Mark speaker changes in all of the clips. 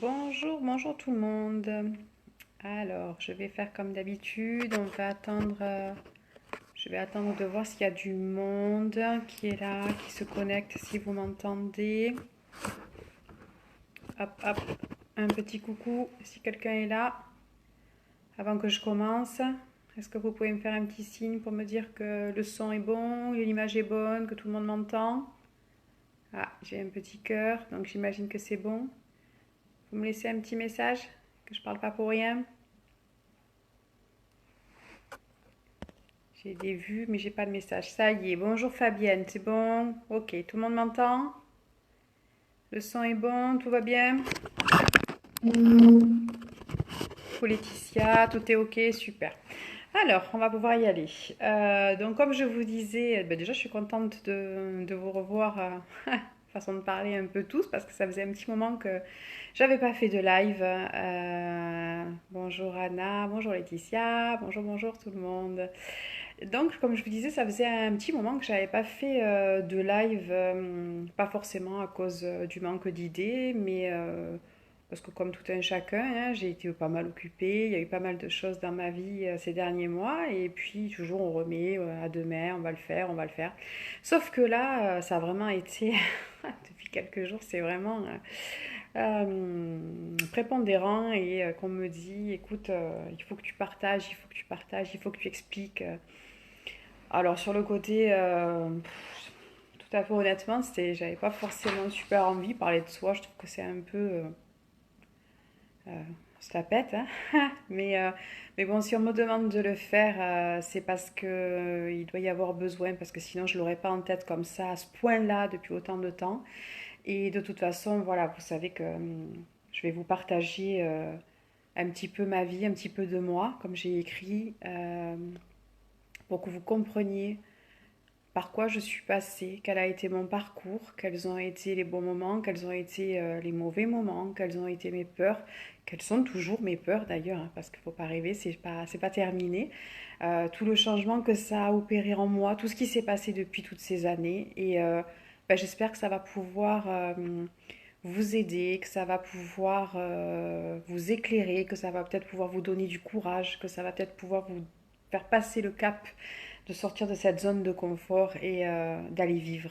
Speaker 1: Bonjour, bonjour tout le monde. Alors, je vais faire comme d'habitude. On va attendre. Je vais attendre de voir s'il y a du monde qui est là, qui se connecte. Si vous m'entendez. Hop, hop. Un petit coucou si quelqu'un est là. Avant que je commence, est-ce que vous pouvez me faire un petit signe pour me dire que le son est bon, l'image est bonne, que tout le monde m'entend? Ah, j'ai un petit cœur, donc j'imagine que c'est bon. Vous me laissez un petit message, que je parle pas pour rien. J'ai des vues, mais j'ai pas de message. Ça y est, bonjour Fabienne, c'est bon? Ok, tout le monde m'entend? Le son est bon, tout va bien? Pour Laetitia, tout est ok, super. Alors, on va pouvoir y aller. Donc, comme je vous disais, déjà, je suis contente de vous revoir, façon de parler un peu tous, parce que ça faisait un petit moment que j'avais pas fait de live. Bonjour Anna, bonjour Laetitia, bonjour, bonjour tout le monde. Donc, comme je vous disais, ça faisait un petit moment que j'avais pas fait de live, pas forcément à cause du manque d'idées, mais parce que comme tout un chacun, hein, j'ai été pas mal occupée, il y a eu pas mal de choses dans ma vie ces derniers mois, et puis toujours on remet à demain, on va le faire, on va le faire. Sauf que là, ça a vraiment été, depuis quelques jours, c'est vraiment prépondérant et qu'on me dit, écoute, il faut que tu partages, il faut que tu partages, il faut que tu expliques. Alors sur le côté, tout à fait honnêtement, j'avais pas forcément super envie de parler de soi. Je trouve que c'est un peu, on se la pète, hein. mais, euh, mais bon, si on me demande de le faire, c'est parce que il doit y avoir besoin, parce que sinon je l'aurais pas en tête comme ça à ce point-là depuis autant de temps. Et de toute façon, voilà, vous savez que je vais vous partager un petit peu ma vie, un petit peu de moi, comme j'ai écrit, pour que vous compreniez par quoi je suis passée, quel a été mon parcours, quels ont été les bons moments, quels ont été les mauvais moments, quelles ont été mes peurs, quelles sont toujours mes peurs d'ailleurs, hein, parce qu'il ne faut pas rêver, c'est pas terminé. Tout le changement que ça a opéré en moi, tout ce qui s'est passé depuis toutes ces années, et j'espère que ça va pouvoir vous aider, que ça va pouvoir vous éclairer, que ça va peut-être pouvoir vous donner du courage, que ça va peut-être pouvoir vous faire passer le cap de sortir de cette zone de confort et d'aller vivre.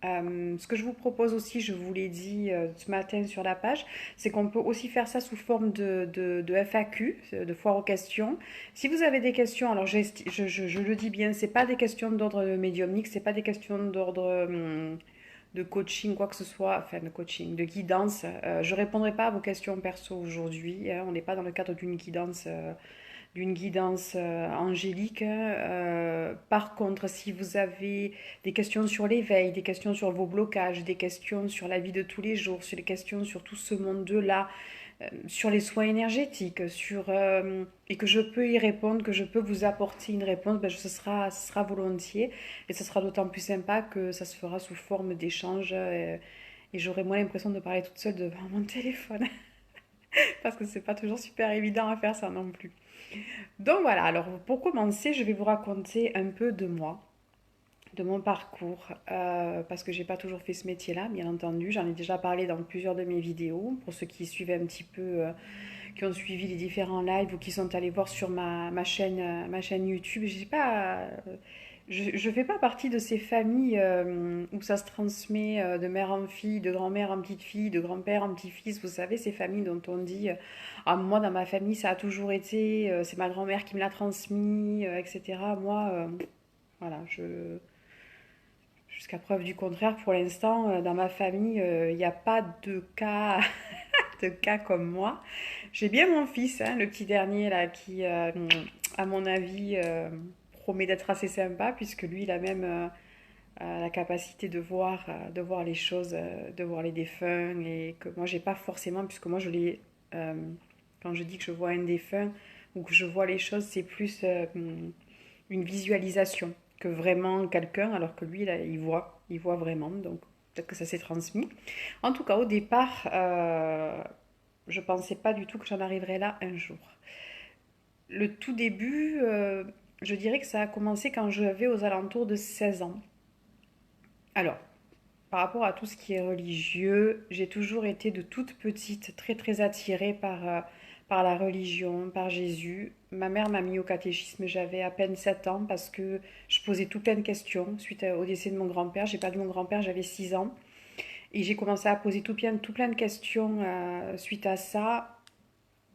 Speaker 1: Ce que je vous propose aussi, je vous l'ai dit ce matin sur la page, c'est qu'on peut aussi faire ça sous forme de FAQ, de foire aux questions. Si vous avez des questions, alors je le dis bien, c'est pas des questions d'ordre médiumnique, c'est pas des questions d'ordre de coaching, quoi que ce soit, enfin de coaching, de guidance. Je répondrai pas à vos questions perso aujourd'hui, hein, on n'est pas dans le cadre d'une guidance angélique. Par contre, si vous avez des questions sur l'éveil, des questions sur vos blocages, des questions sur la vie de tous les jours, sur les questions sur tout ce monde-là, sur les soins énergétiques, et que je peux y répondre, que je peux vous apporter une réponse, ce sera volontiers. Et ce sera d'autant plus sympa que ça se fera sous forme d'échange. Et j'aurai moins l'impression de parler toute seule devant mon téléphone. Parce que c'est pas toujours super évident à faire ça non plus. Donc voilà, alors pour commencer, je vais vous raconter un peu de moi, de mon parcours, parce que j'ai pas toujours fait ce métier-là, bien entendu. J'en ai déjà parlé dans plusieurs de mes vidéos. Pour ceux qui suivent un petit peu, qui ont suivi les différents lives ou qui sont allés voir sur ma chaîne YouTube, j'ai pas, je fais pas partie de ces familles où ça se transmet de mère en fille, de grand-mère en petite fille, de grand-père en petit-fils. Vous savez, ces familles dont on dit ah, moi dans ma famille ça a toujours été, c'est ma grand-mère qui me l'a transmis, etc. Moi, voilà, jusqu'à preuve du contraire, pour l'instant, dans ma famille, il n'y a pas de cas, de cas comme moi. J'ai bien mon fils, hein, le petit dernier là, qui, à mon avis, promet d'être assez sympa, puisque lui, il a même la capacité de voir les choses, de voir les défunts, et que moi, j'ai pas forcément, puisque moi, euh, quand je dis que je vois un défunt ou que je vois les choses, c'est plus une visualisation que vraiment quelqu'un, alors que lui, là, il voit vraiment, donc peut-être que ça s'est transmis. En tout cas, au départ, je pensais pas du tout que j'en arriverais là un jour. Le tout début, je dirais que ça a commencé quand j'avais aux alentours de 16 ans. Alors, par rapport à tout ce qui est religieux, j'ai toujours été de toute petite très très attirée par la religion, par Jésus. Ma mère m'a mis au catéchisme, j'avais à peine 7 ans parce que je posais tout plein de questions suite au décès de mon grand-père. J'ai perdu mon grand-père, j'avais 6 ans. Et j'ai commencé à poser tout plein de questions suite à ça.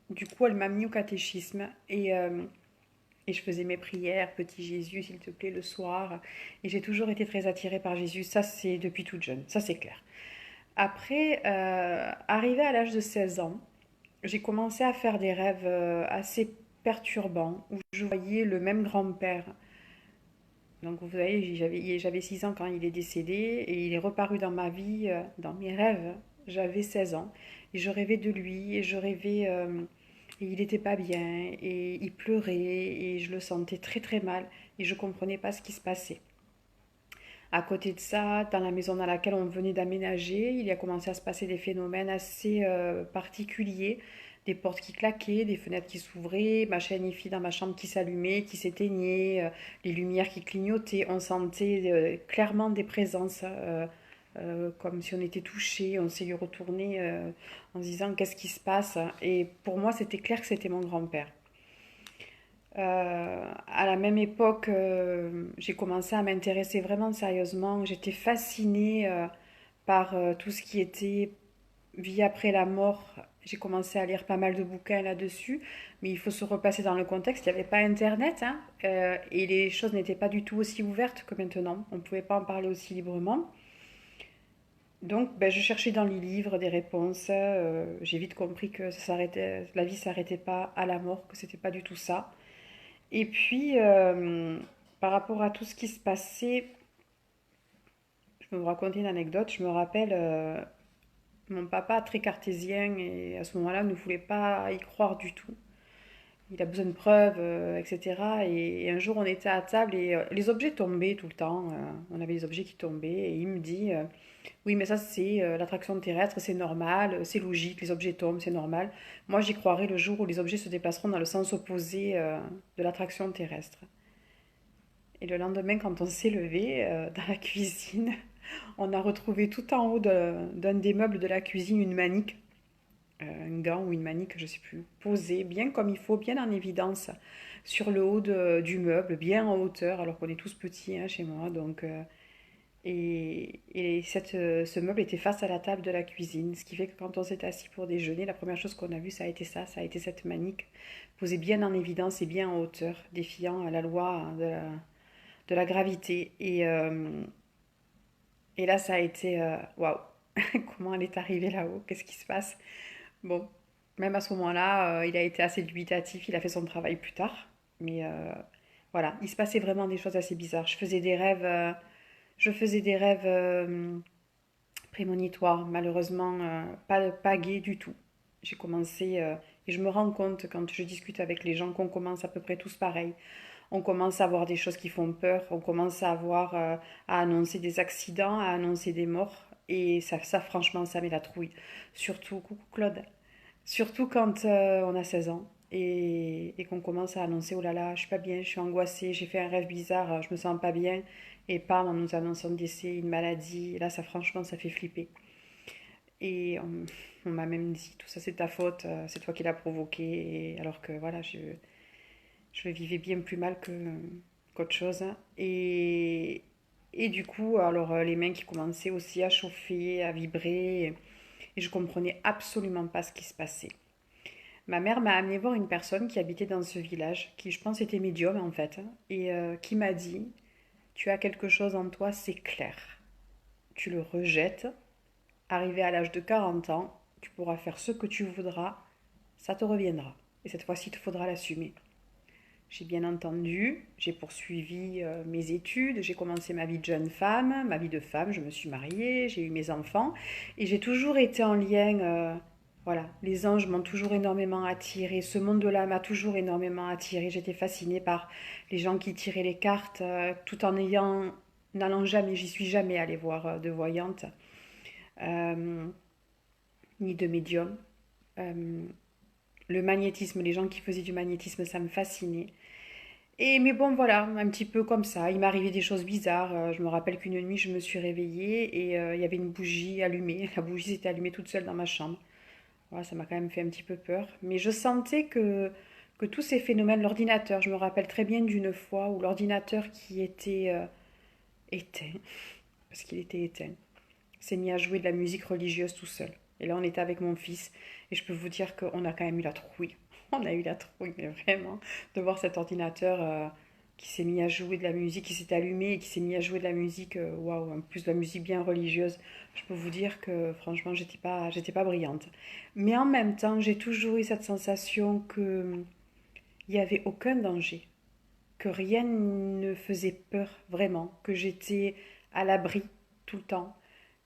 Speaker 1: Du coup, elle m'a mis au catéchisme et je faisais mes prières, petit Jésus, s'il te plaît, le soir. Et j'ai toujours été très attirée par Jésus. Ça, c'est depuis toute jeune. Ça, c'est clair. Après, arrivé à l'âge de 16 ans, j'ai commencé à faire des rêves assez perturbants où je voyais le même grand-père. Donc, vous voyez, j'avais 6 ans quand il est décédé et il est reparu dans ma vie, dans mes rêves. J'avais 16 ans et je rêvais de lui et je rêvais. Et il n'était pas bien et il pleurait et je le sentais très très mal et je ne comprenais pas ce qui se passait. À côté de ça, dans la maison dans laquelle on venait d'aménager, il y a commencé à se passer des phénomènes assez particuliers. Des portes qui claquaient, des fenêtres qui s'ouvraient, ma chaîne IFI dans ma chambre qui s'allumait, qui s'éteignait, les lumières qui clignotaient. On sentait clairement des présences, comme si on était touché. On s'est y retourné en se disant qu'est-ce qui se passe. Et pour moi, c'était clair que c'était mon grand-père. À la même époque, j'ai commencé à m'intéresser vraiment sérieusement. J'étais fascinée par tout ce qui était vie après la mort. J'ai commencé à lire pas mal de bouquins là-dessus, mais il faut se repasser dans le contexte. Il n'y avait pas Internet, hein, et les choses n'étaient pas du tout aussi ouvertes que maintenant. On ne pouvait pas en parler aussi librement. Donc, ben, je cherchais dans les livres des réponses. J'ai vite compris que la vie s'arrêtait pas à la mort, que c'était pas du tout ça. Et puis, par rapport à tout ce qui se passait, je vais vous raconter une anecdote. Je me rappelle, mon papa, très cartésien, et à ce moment-là, ne voulait pas y croire du tout. Il a besoin de preuves, etc. Et un jour, on était à table et les objets tombaient tout le temps. On avait des objets qui tombaient et il me dit, oui, mais ça, c'est l'attraction terrestre, c'est normal, c'est logique, les objets tombent, c'est normal. Moi, j'y croirai le jour où les objets se déplaceront dans le sens opposé de l'attraction terrestre. Et le lendemain, quand on s'est levé dans la cuisine, on a retrouvé tout en haut d'un des meubles de la cuisine une manique, un gant ou une manique, je ne sais plus, posée bien comme il faut, bien en évidence sur le haut du meuble, bien en hauteur, alors qu'on est tous petits hein, chez moi. Donc, ce meuble était face à la table de la cuisine, ce qui fait que quand on s'est assis pour déjeuner, la première chose qu'on a vue, ça a été ça a été cette manique posée bien en évidence et bien en hauteur, défiant la loi de la gravité. Et là, ça a été waouh! Comment elle est arrivée là-haut? Qu'est-ce qui se passe? Bon, même à ce moment-là, il a été assez dubitatif. Il a fait son travail plus tard. Mais voilà, il se passait vraiment des choses assez bizarres. Je faisais des rêves prémonitoires, malheureusement, pas gais du tout. J'ai commencé, et je me rends compte quand je discute avec les gens qu'on commence à peu près tous pareil. On commence à voir des choses qui font peur, on commence à avoir à annoncer des accidents, à annoncer des morts, et ça franchement, ça met la trouille. Surtout, coucou Claude, surtout quand on a 16 ans et qu'on commence à annoncer, oh là là, je suis pas bien, je suis angoissée, j'ai fait un rêve bizarre, je me sens pas bien, et pam, on nous annonce un décès, une maladie, et là, ça franchement, ça fait flipper. Et on m'a même dit, tout ça c'est ta faute, c'est toi qui l'as provoqué, et alors que voilà, je le vivais bien plus mal qu'autre chose. Et du coup, alors les mains qui commençaient aussi à chauffer, à vibrer, et je comprenais absolument pas ce qui se passait. Ma mère m'a amené voir une personne qui habitait dans ce village, qui je pense était médium en fait, et qui m'a dit, tu as quelque chose en toi, c'est clair. Tu le rejettes, arrivé à l'âge de 40 ans, tu pourras faire ce que tu voudras, ça te reviendra. Et cette fois-ci, il te faudra l'assumer. J'ai bien entendu, j'ai poursuivi mes études, j'ai commencé ma vie de jeune femme, ma vie de femme, je me suis mariée, j'ai eu mes enfants et j'ai toujours été en lien, voilà, les anges m'ont toujours énormément attirée, ce monde-là m'a toujours énormément attirée, j'étais fascinée par les gens qui tiraient les cartes tout en n'allant jamais, j'y suis jamais allée voir de voyante, euh, ni de médium. Euh, le magnétisme, les gens qui faisaient du magnétisme, ça me fascinait. Mais bon, voilà, un petit peu comme ça. Il m'est arrivé des choses bizarres. Je me rappelle qu'une nuit, je me suis réveillée et il y avait une bougie allumée. La bougie s'était allumée toute seule dans ma chambre. Voilà, ça m'a quand même fait un petit peu peur. Mais je sentais que tous ces phénomènes, l'ordinateur, je me rappelle très bien d'une fois où l'ordinateur qui était éteint, parce qu'il était éteint, s'est mis à jouer de la musique religieuse tout seul. Et là, on était avec mon fils et je peux vous dire qu'on a quand même eu la trouille. On a eu la trouille, mais vraiment, de voir cet ordinateur qui s'est mis à jouer de la musique, qui s'est allumé et qui s'est mis à jouer de la musique, waouh, en plus de la musique bien religieuse. Je peux vous dire que franchement, j'étais pas brillante. Mais en même temps, j'ai toujours eu cette sensation que il n'y avait aucun danger, que rien ne faisait peur vraiment, que j'étais à l'abri tout le temps,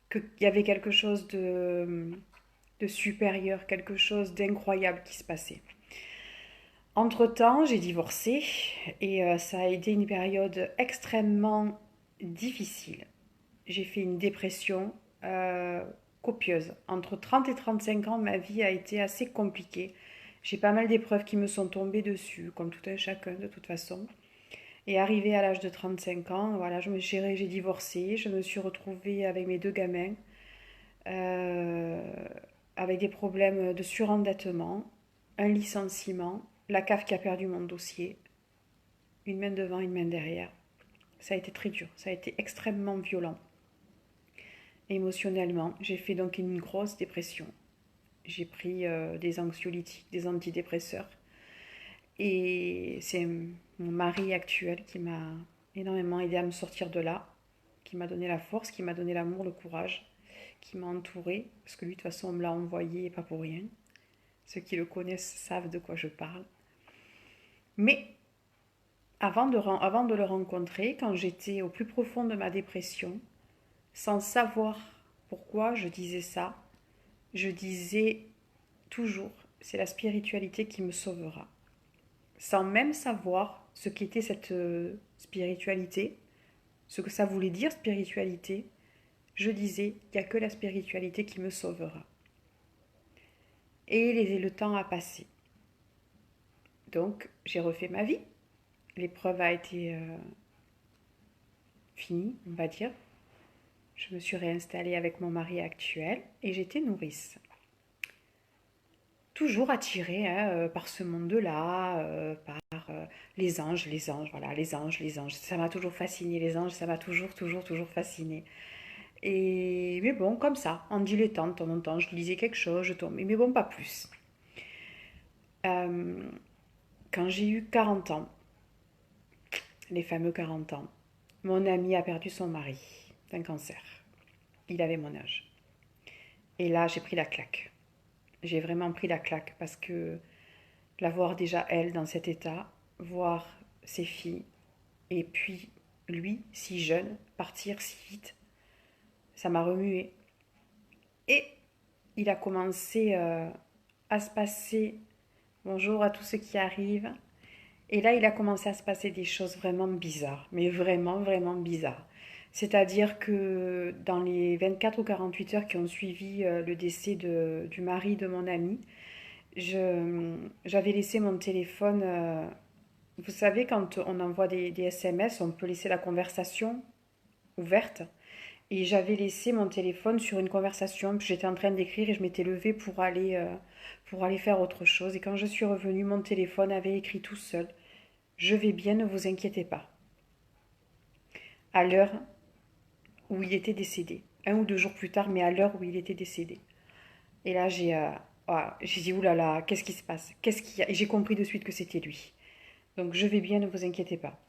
Speaker 1: qu'il y avait quelque chose de supérieur, quelque chose d'incroyable qui se passait. Entre-temps, j'ai divorcé et ça a été une période extrêmement difficile. J'ai fait une dépression euh, copieuse. Entre 30 et 35 ans, ma vie a été assez compliquée. J'ai pas mal d'épreuves qui me sont tombées dessus, comme tout un chacun de toute façon. Et arrivé à l'âge de 35 ans, voilà, j'ai divorcé, je me suis retrouvée avec mes deux gamins, euh, avec des problèmes de surendettement, un licenciement, la CAF qui a perdu mon dossier, une main devant, une main derrière. Ça a été très dur, ça a été extrêmement violent. Émotionnellement, j'ai fait donc une grosse dépression. J'ai pris des anxiolytiques, des antidépresseurs. Et c'est mon mari actuel qui m'a énormément aidé à me sortir de là, qui m'a donné la force, qui m'a donné l'amour, le courage, qui m'a entourée, parce que lui, de toute façon, on me l'a envoyé et pas pour rien. Ceux qui le connaissent savent de quoi je parle. Mais avant de le rencontrer, quand j'étais au plus profond de ma dépression, sans savoir pourquoi je disais ça, je disais toujours, c'est la spiritualité qui me sauvera. Sans même savoir ce qu'était cette spiritualité, ce que ça voulait dire spiritualité, je disais, il n'y a que la spiritualité qui me sauvera. Et le temps a passé. Donc, j'ai refait ma vie. L'épreuve a été finie, on va dire. Je me suis réinstallée avec mon mari actuel et j'étais nourrice. Toujours attirée hein, par ce monde-là, par voilà, les anges. Ça m'a toujours fascinée, les anges, ça m'a toujours fascinée. Mais bon, comme ça, en dilettante, de temps en temps, je lisais quelque chose, je tombais, mais bon, pas plus. Euh, Quand j'ai eu 40 ans, les fameux 40 ans, mon ami a perdu son mari d'un cancer. Il avait mon âge. Et là, j'ai pris la claque. J'ai vraiment pris la claque parce que la voir déjà elle dans cet état, voir ses filles et puis lui, si jeune, partir si vite, ça m'a remué. Et il a commencé à se passer, bonjour à tous ceux qui arrivent, et là il a commencé à se passer des choses vraiment bizarres, mais vraiment bizarres. C'est-à-dire que dans les 24 ou 48 heures qui ont suivi le décès du mari de mon ami, j'avais laissé mon téléphone. Vous savez, quand on envoie des SMS, on peut laisser la conversation ouverte. Et j'avais laissé mon téléphone sur une conversation, puis j'étais en train d'écrire et je m'étais levée pour aller faire autre chose. Et quand je suis revenue, mon téléphone avait écrit tout seul: Je vais bien, ne vous inquiétez pas. À l'heure où il était décédé. 1 ou 2 jours plus tard, mais à l'heure où il était décédé. Et là, j'ai dit, oulala, qu'est-ce qui se passe? Qu'est-ce qu'il y a? Et j'ai compris de suite que c'était lui. Donc, je vais bien, ne vous inquiétez pas.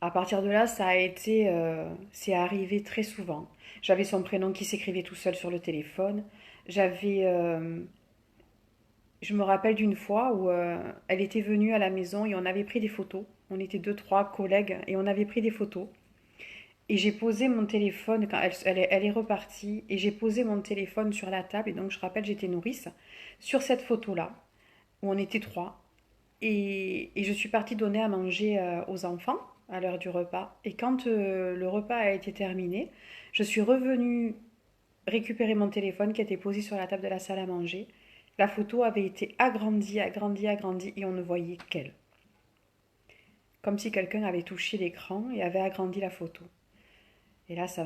Speaker 1: À partir de là, c'est arrivé très souvent. J'avais son prénom qui s'écrivait tout seul sur le téléphone. J'avais, je me rappelle d'une fois où elle était venue à la maison et on avait pris des photos. On était deux, trois collègues et on avait pris des photos. Et j'ai posé mon téléphone quand elle est repartie et j'ai posé mon téléphone sur la table et donc je rappelle j'étais nourrice sur cette photo-là où on était trois et je suis partie donner à manger aux enfants à l'heure du repas et quand le repas a été terminé, je suis revenue récupérer mon téléphone qui était posé sur la table de la salle à manger. La photo avait été agrandie et on ne voyait qu'elle. comme si quelqu'un avait touché l'écran et avait agrandi la photo. Et là, ça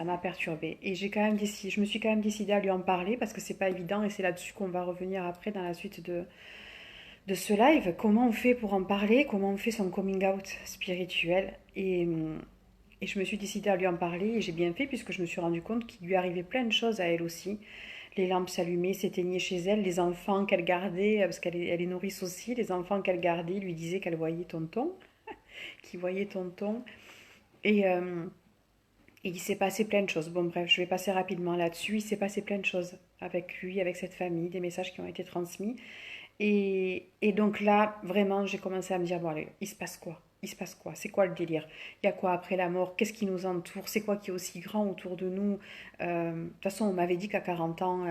Speaker 1: m'a perturbée. Et je me suis quand même décidée à lui en parler parce que c'est pas évident et c'est là-dessus qu'on va revenir après dans la suite de ce live. Comment on fait pour en parler? Comment on fait son coming out spirituel? Et je me suis décidée à lui en parler et j'ai bien fait puisque je me suis rendu compte qu'il lui arrivait plein de choses à elle aussi. Les lampes s'allumaient, s'éteignaient chez elle, les enfants qu'elle gardait, parce elle est nourrice aussi, les enfants qu'elle gardait lui disaient qu'elle voyait tonton, qu'il voyait tonton. Et, euh, et il s'est passé plein de choses. Bon, bref, je vais passer rapidement là-dessus. Il s'est passé plein de choses avec lui, avec cette famille, des messages qui ont été transmis. Et donc là, vraiment, j'ai commencé à me dire, bon allez, il se passe quoi? Il se passe quoi? C'est quoi le délire? Il y a quoi après la mort? Qu'est-ce qui nous entoure? C'est quoi qui est aussi grand autour de nous? De toute façon, on m'avait dit qu'à 40 ans,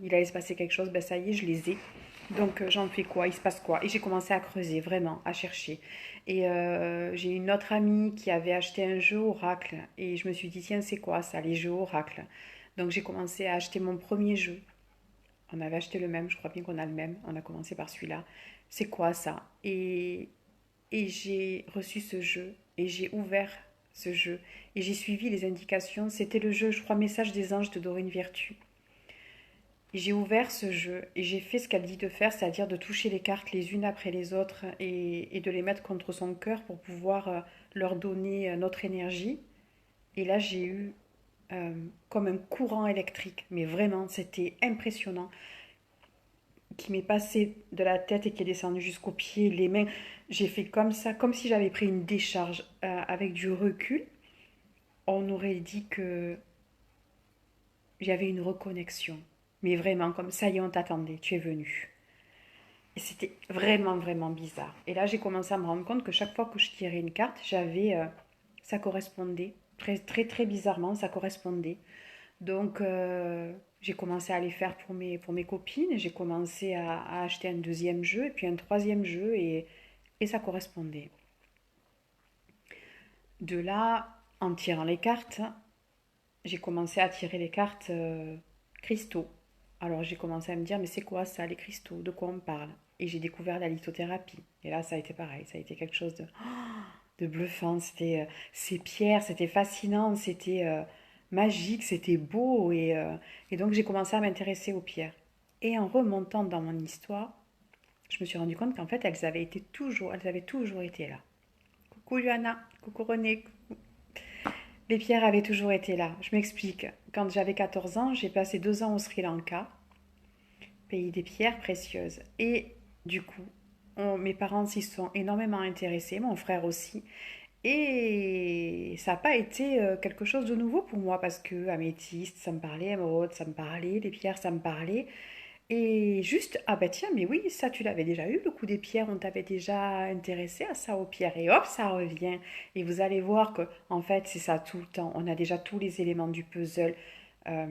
Speaker 1: il allait se passer quelque chose. Ben ça y est, je les ai. Donc j'en fais quoi? Il se passe quoi? Et j'ai commencé à creuser, vraiment, à chercher. Et j'ai une autre amie qui avait acheté un jeu Oracle. Et je me suis dit, tiens, c'est quoi ça, les jeux Oracle? Donc j'ai commencé à acheter mon premier jeu. On avait acheté le même, je crois bien qu'on a le même. On a commencé par celui-là. C'est quoi ça? Et j'ai reçu ce jeu et j'ai ouvert ce jeu et j'ai suivi les indications. C'était le jeu, je crois, Message des anges de Dorine Virtue. Et j'ai ouvert ce jeu et j'ai fait ce qu'elle dit de faire, c'est-à-dire de toucher les cartes les unes après les autres et de les mettre contre son cœur pour pouvoir leur donner notre énergie. Et là, j'ai eu comme un courant électrique, mais vraiment, c'était impressionnant qui m'est passé de la tête et qui est descendu jusqu'aux pieds, les mains. J'ai fait comme ça, comme si j'avais pris une décharge. Avec du recul, on aurait dit que j'avais une reconnexion. Mais vraiment, comme ça y est, on t'attendait, tu es venu. Et c'était vraiment, vraiment bizarre. Et là, j'ai commencé à me rendre compte que chaque fois que je tirais une carte, ça correspondait. Très, très, très bizarrement, ça correspondait. Donc, j'ai commencé à les faire pour mes copines. J'ai commencé à acheter un deuxième jeu et puis un troisième jeu et ça correspondait. De là, en tirant les cartes, j'ai commencé à tirer les cartes cristaux. Alors, j'ai commencé à me dire, mais c'est quoi ça, les cristaux? De quoi on parle? Et j'ai découvert la lithothérapie. Et là, ça a été pareil. Ça a été quelque chose de bluffant. C'était ces pierres, c'était fascinant, c'était magique, c'était beau. Et donc j'ai commencé à m'intéresser aux pierres. Et en remontant dans mon histoire, je me suis rendu compte qu'en fait elles avaient toujours été là. Coucou Luana, coucou René. Les pierres avaient toujours été là. Je m'explique. Quand j'avais 14 ans, j'ai passé 2 ans au Sri Lanka, pays des pierres précieuses. Et du coup, mes parents s'y sont énormément intéressés, mon frère aussi. Et ça n'a pas été quelque chose de nouveau pour moi parce que améthyste, ça me parlait, émeraude, ça me parlait, les pierres, ça me parlait. Et juste, ah bah tiens, mais oui, ça tu l'avais déjà eu, le coup des pierres, on t'avait déjà intéressé à ça aux pierres. Et hop, ça revient. Et vous allez voir que, en fait, c'est ça tout le temps. On a déjà tous les éléments du puzzle euh,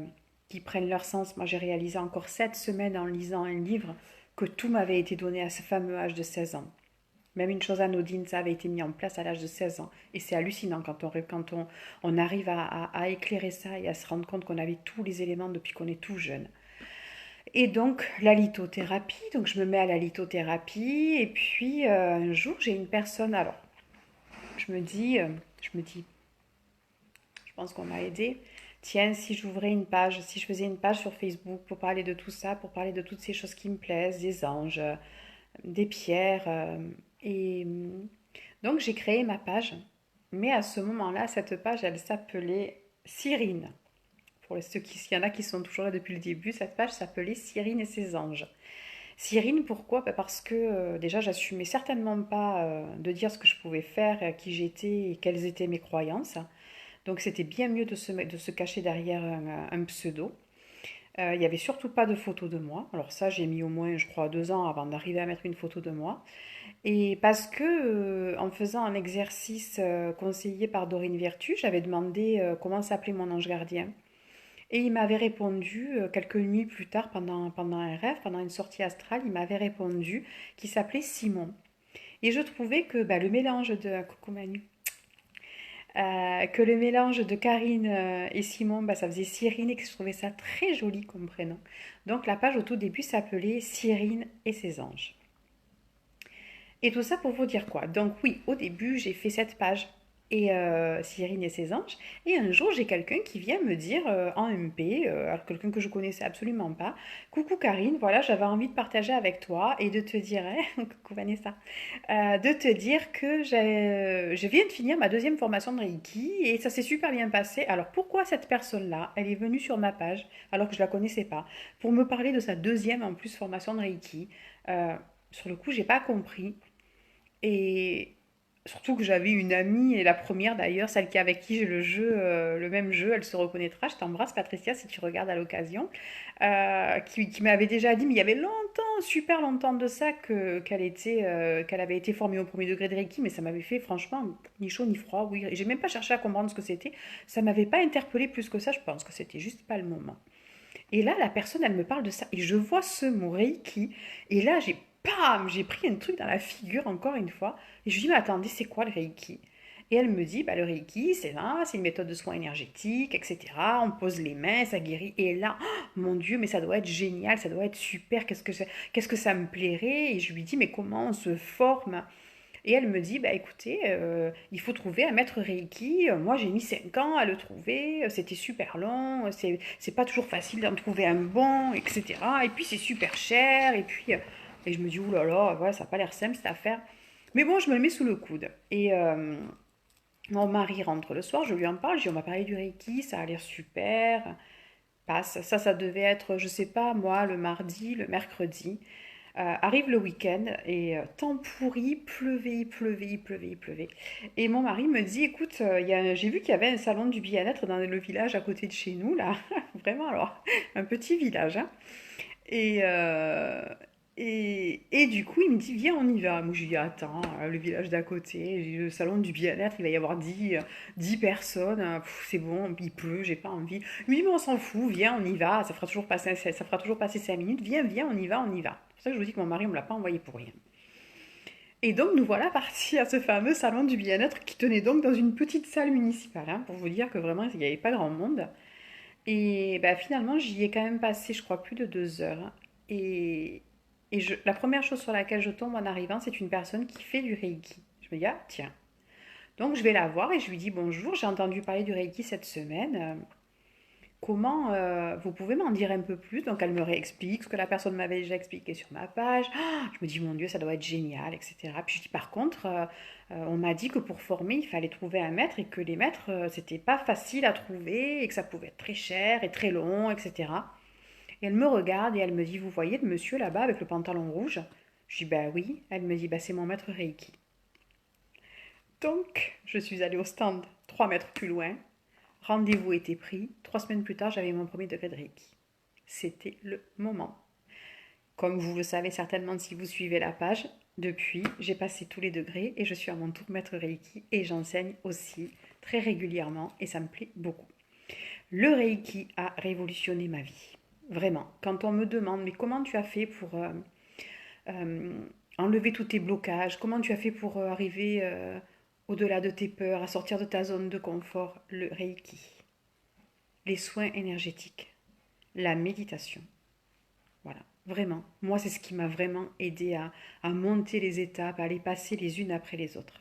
Speaker 1: qui prennent leur sens. Moi, j'ai réalisé encore cette semaine en lisant un livre que tout m'avait été donné à ce fameux âge de 16 ans. Même une chose anodine, ça avait été mis en place à l'âge de 16 ans. Et c'est hallucinant on arrive à éclairer ça et à se rendre compte qu'on avait tous les éléments depuis qu'on est tout jeune. Et donc, la lithothérapie, donc je me mets à la lithothérapie. Et puis, un jour, j'ai une personne, alors, je me dis, je pense qu'on m'a aidé. Tiens, si j'ouvrais une page, si je faisais une page sur Facebook pour parler de tout ça, pour parler de toutes ces choses qui me plaisent, des anges, des pierres. Et donc j'ai créé ma page. Mais à ce moment-là, cette page, elle s'appelait Cyrine. Pour ceux qui, s'il y en a qui sont toujours là depuis le début, cette page s'appelait Cyrine et ses anges. Cyrine, pourquoi? Parce que déjà, j'assumais certainement pas de dire ce que je pouvais faire, qui j'étais et quelles étaient mes croyances. Donc c'était bien mieux de se cacher derrière un pseudo. Il n'y avait surtout pas de photo de moi. Alors ça, j'ai mis au moins, je crois, 2 ans avant d'arriver à mettre une photo de moi. Et parce que, en faisant un exercice conseillé par Dorine Virtue, j'avais demandé comment s'appelait mon ange gardien. Et il m'avait répondu, quelques nuits plus tard, pendant un rêve, pendant une sortie astrale, il m'avait répondu qu'il s'appelait Simon. Et je trouvais que bah, le mélange de... Coucou Manu. Que le mélange de Karine et Simon, bah, ça faisait Cyrine et que je trouvais ça très joli comme prénom. Donc la page au tout début s'appelait Cyrine et ses anges. Et tout ça pour vous dire quoi? Donc oui, au début, j'ai fait cette page et Cyrine et ses anges. Et un jour, j'ai quelqu'un qui vient me dire en MP, alors quelqu'un que je connaissais absolument pas, coucou Karine, voilà, j'avais envie de partager avec toi et de te dire, coucou Vanessa, de te dire que je viens de finir ma deuxième formation de Reiki et ça s'est super bien passé. Alors pourquoi cette personne-là, elle est venue sur ma page alors que je la connaissais pas, pour me parler de sa deuxième en plus formation de Reiki? Euh, sur le coup, j'ai pas compris. Et surtout que j'avais une amie, et la première d'ailleurs, celle qui avec qui j'ai le jeu, le même jeu, elle se reconnaîtra. Je t'embrasse Patricia si tu regardes à l'occasion, qui m'avait déjà dit, mais il y avait longtemps, super longtemps de ça, qu'elle avait été formée au premier degré de Reiki, mais ça m'avait fait franchement ni chaud ni froid. Oui, j'ai même pas cherché à comprendre ce que c'était. Ça m'avait pas interpellé plus que ça. Je pense que c'était juste pas le moment. Et là, la personne, elle me parle de ça. Et je vois ce mot Reiki. Et là, j'ai pris un truc dans la figure encore une fois. Et je lui dis, mais attendez, c'est quoi le Reiki? Et elle me dit, bah, le Reiki, c'est là, c'est une méthode de soins énergétiques, etc. On pose les mains, ça guérit. Et là, oh, mon Dieu, mais ça doit être génial, ça doit être super. Qu'est-ce que ça me plairait? Et je lui dis, mais comment on se forme? Et elle me dit, bah écoutez, il faut trouver un maître Reiki. Moi, j'ai mis 5 ans à le trouver. C'était super long. C'est pas toujours facile d'en trouver un bon, etc. Et puis, c'est super cher. Et je me dis, oulala, ouais, ça n'a pas l'air simple cette affaire. Mais bon, je me le mets sous le coude. Et mon mari rentre le soir, je lui en parle. Je dis, on m'a parlé du Reiki, ça a l'air super. Passe. Ça devait être, je sais pas, moi, le mardi, le mercredi. Arrive le week-end et temps pourri, il pleuvait. Et mon mari me dit, écoute, j'ai vu qu'il y avait un salon du bien-être dans le village à côté de chez nous, là. Vraiment, alors, un petit village, hein. Et, euh, et du coup, il me dit, viens, on y va. Moi, je lui dis, attends, le village d'à côté, le salon du bien-être, il va y avoir 10 personnes. C'est bon, il pleut, j'ai pas envie. Il me dit, mais on s'en fout, viens, on y va. Ça fera toujours passer 5 minutes. Viens, on y va, on y va. C'est pour ça que je vous dis que mon mari, on me l'a pas envoyé pour rien. Et donc, nous voilà partis à ce fameux salon du bien-être qui tenait donc dans une petite salle municipale, hein, pour vous dire que vraiment, il n'y avait pas grand monde. Et bah, finalement, j'y ai quand même passé, je crois, plus de 2 heures, hein. Et, la première chose sur laquelle je tombe en arrivant, c'est une personne qui fait du Reiki. Je me dis, ah, tiens. Donc, je vais la voir et je lui dis, bonjour, j'ai entendu parler du Reiki cette semaine. Comment vous pouvez m'en dire un peu plus? Donc, elle me réexplique ce que la personne m'avait déjà expliqué sur ma page. Ah, je me dis, mon Dieu, ça doit être génial, etc. Puis je dis, par contre, on m'a dit que pour former, il fallait trouver un maître et que les maîtres, c'était pas facile à trouver et que ça pouvait être très cher et très long, etc. Et elle me regarde et elle me dit, vous voyez le monsieur là-bas avec le pantalon rouge? Je dis, bah oui. Elle me dit, bah c'est mon maître Reiki. Donc, je suis allée au stand 3 mètres plus loin. Rendez-vous était pris. 3 semaines plus tard, j'avais mon premier degré de Reiki. C'était le moment. Comme vous le savez certainement si vous suivez la page, depuis, j'ai passé tous les degrés et je suis à mon tour maître Reiki et j'enseigne aussi très régulièrement et ça me plaît beaucoup. Le Reiki a révolutionné ma vie. Vraiment. Quand on me demande, mais comment tu as fait pour euh, enlever tous tes blocages? Comment tu as fait pour arriver au-delà de tes peurs, à sortir de ta zone de confort? Le Reiki, les soins énergétiques, la méditation. Voilà, vraiment. Moi, c'est ce qui m'a vraiment aidé à monter les étapes, à les passer les unes après les autres.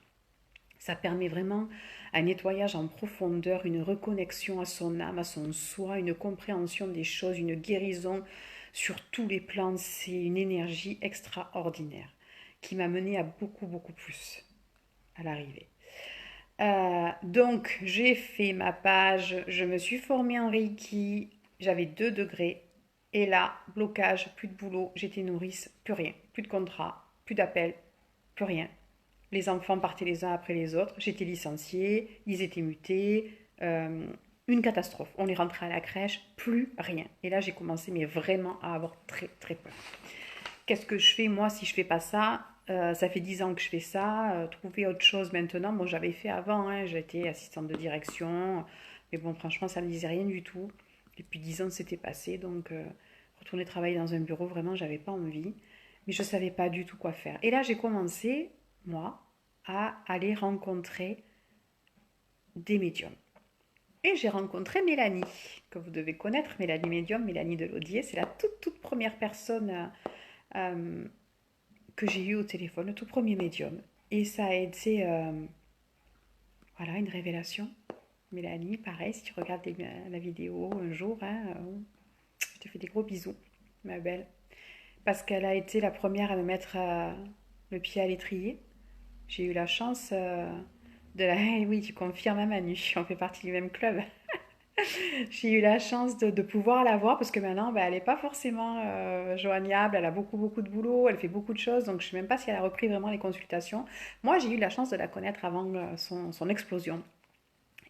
Speaker 1: Ça permet vraiment un nettoyage en profondeur, une reconnexion à son âme, à son soi, une compréhension des choses, une guérison sur tous les plans. C'est une énergie extraordinaire qui m'a mené à beaucoup, beaucoup plus à l'arrivée. Donc, j'ai fait ma page, je me suis formée en Reiki, j'avais 2 degrés. Et là, blocage, plus de boulot, j'étais nourrice, plus rien, plus de contrat, plus d'appels, plus rien. Les enfants partaient les uns après les autres, j'étais licenciée, ils étaient mutés, une catastrophe. On est rentré à la crèche, plus rien. Et là, j'ai commencé mais vraiment à avoir très très peur. Qu'est-ce que je fais moi si je fais pas ça? Ça fait 10 ans que je fais ça. Trouver autre chose maintenant. Bon, j'avais fait avant, hein, j'étais assistante de direction. Mais bon, franchement, ça ne me disait rien du tout. Depuis 10 ans, c'était passé. Donc, retourner travailler dans un bureau, vraiment, j'avais pas envie. Mais je ne savais pas du tout quoi faire. Et là, j'ai commencé, moi, à aller rencontrer des médiums. Et j'ai rencontré Mélanie, que vous devez connaître, Mélanie Médium, Mélanie Delaudier. C'est la toute première personne que j'ai eu au téléphone, le tout premier médium. Et ça a été voilà, une révélation. Mélanie, pareil, si tu regardes la vidéo un jour, hein, je te fais des gros bisous, ma belle. Parce qu'elle a été la première à me mettre le pied à l'étrier. J'ai eu la chance de la... Oui, tu confirmes, hein, Manu, on fait partie du même club. J'ai eu la chance de pouvoir la voir parce que maintenant, bah, elle n'est pas forcément joignable. Elle a beaucoup, beaucoup de boulot, elle fait beaucoup de choses. Donc, je ne sais même pas si elle a repris vraiment les consultations. Moi, j'ai eu la chance de la connaître avant son explosion.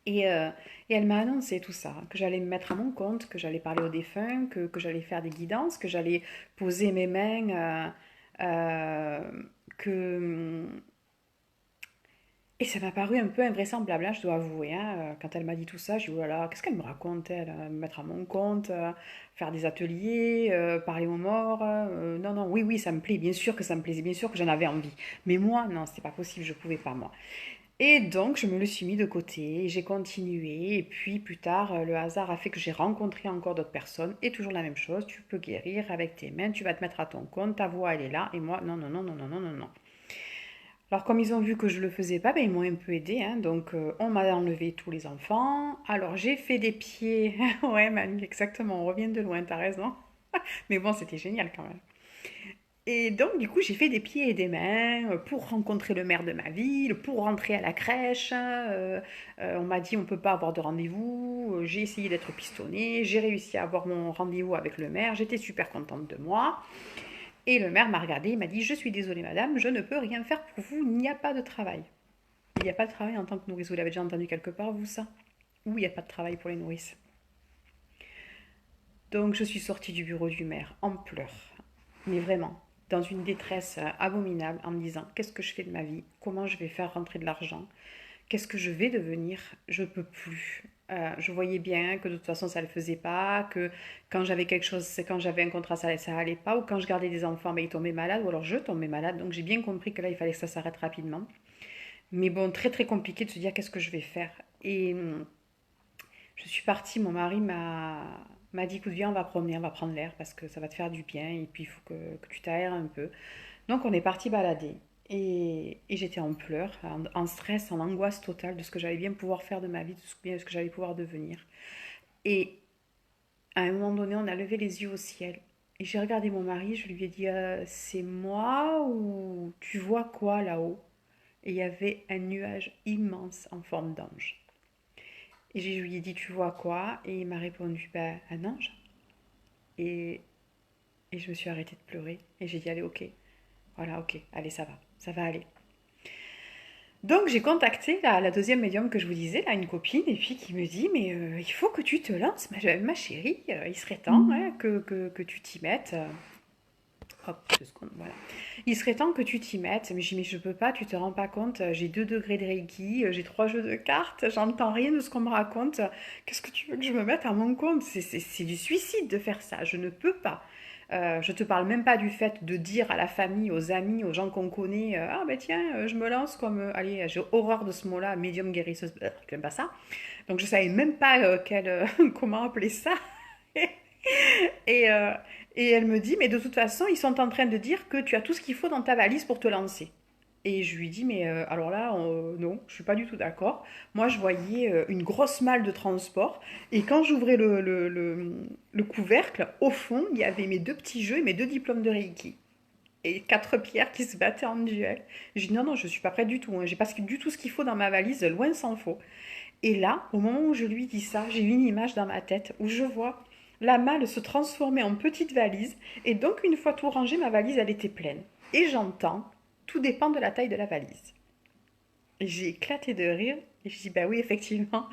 Speaker 1: Et, euh, et elle m'a annoncé tout ça, que j'allais me mettre à mon compte, que j'allais parler aux défunts, que j'allais faire des guidances, que j'allais poser mes mains, que et ça m'a paru un peu invraisemblable, hein, je dois avouer. Hein. Quand elle m'a dit tout ça, j'ai dit, oh là là, qu'est-ce qu'elle me raconte, elle, me mettre à mon compte, faire des ateliers, parler aux morts. Non, non, oui, oui, ça me plaît, bien sûr que ça me plaisait, bien sûr que j'en avais envie. Mais moi, non, c'était pas possible, je pouvais pas, moi. Et donc, je me le suis mis de côté, et j'ai continué, et puis plus tard, le hasard a fait que j'ai rencontré encore d'autres personnes, et toujours la même chose, tu peux guérir avec tes mains, tu vas te mettre à ton compte, ta voix, elle est là, et moi, non, non, non, non, non, non, non, non. Alors, comme ils ont vu que je le faisais pas, ben, ils m'ont un peu aidé. Hein. Donc, on m'a enlevé tous les enfants. Alors, j'ai fait des pieds. Ouais, Manu, exactement. On revient de loin, t'as raison. Mais bon, c'était génial quand même. Et donc, du coup, j'ai fait des pieds et des mains pour rencontrer le maire de ma ville, pour rentrer à la crèche. On m'a dit on peut pas avoir de rendez-vous. J'ai essayé d'être pistonnée. J'ai réussi à avoir mon rendez-vous avec le maire. J'étais super contente de moi. Et le maire m'a regardé, il m'a dit je suis désolée madame, je ne peux rien faire pour vous, il n'y a pas de travail. Il n'y a pas de travail en tant que nourrice. Vous l'avez déjà entendu quelque part, vous, ça? Ou il n'y a pas de travail pour les nourrices. Donc, je suis sortie du bureau du maire en pleurs. Mais vraiment, dans une détresse abominable, en me disant qu'est-ce que je fais de ma vie? Comment je vais faire rentrer de l'argent? Qu'est-ce que je vais devenir? Je peux plus. Je voyais bien que de toute façon ça ne le faisait pas, que quand j'avais quelque chose, c'est quand j'avais un contrat ça allait pas, ou quand je gardais des enfants, ben, ils tombaient malades, ou alors je tombais malade. Donc j'ai bien compris que là il fallait que ça s'arrête rapidement. Mais bon, très très compliqué de se dire qu'est-ce que je vais faire. Et je suis partie, mon mari m'a dit écoute, viens, on va promener, on va prendre l'air parce que ça va te faire du bien et puis il faut que tu t'aères un peu. Donc on est parti balader. Et j'étais en pleurs, en stress, en angoisse totale de ce que j'allais bien pouvoir faire de ma vie, de ce que j'allais pouvoir devenir. Et à un moment donné, on a levé les yeux au ciel. Et j'ai regardé mon mari, je lui ai dit c'est moi ou tu vois quoi là-haut? Et il y avait un nuage immense en forme d'ange. Et je lui ai dit tu vois quoi? Et il m'a répondu ben, un ange. Et, et je me suis arrêtée de pleurer. Et j'ai dit allez, ok, voilà, ok, allez, ça va aller. Donc j'ai contacté la deuxième médium que je vous disais, là, une copine, et puis qui me dit, mais il faut que tu te lances, ma chérie, il serait temps hein, que tu t'y mettes. Hop, 2 secondes, voilà. Il serait temps que tu t'y mettes. Mais je dis, mais je peux pas, tu te rends pas compte, j'ai 2 degrés de Reiki, j'ai 3 jeux de cartes, j'entends rien de ce qu'on me raconte. Qu'est-ce que tu veux que je me mette à mon compte? C'est du suicide de faire ça, je ne peux pas. Je te parle même pas du fait de dire à la famille, aux amis, aux gens qu'on connaît, ah ben tiens, je me lance comme, allez, j'ai horreur de ce mot-là, médium guérisseuse, j'aime pas ça. Donc je savais même pas comment appeler ça. et, euh, et elle me dit, mais de toute façon, ils sont en train de dire que tu as tout ce qu'il faut dans ta valise pour te lancer. Et je lui dis, mais alors là, non, je suis pas du tout d'accord. Moi, je voyais une grosse malle de transport. Et quand j'ouvrais le couvercle, au fond, il y avait mes 2 petits jeux et mes 2 diplômes de Reiki. Et 4 pierres qui se battaient en duel. Je dis, non, non, je suis pas prête du tout. Hein. J'ai pas du tout ce qu'il faut dans ma valise, loin s'en faut. Et là, au moment où je lui dis ça, j'ai une image dans ma tête où je vois la malle se transformer en petite valise. Et donc, une fois tout rangé, ma valise, elle était pleine. Et j'entends, tout dépend de la taille de la valise. Et j'ai éclaté de rire. Et je dis, bah oui, effectivement,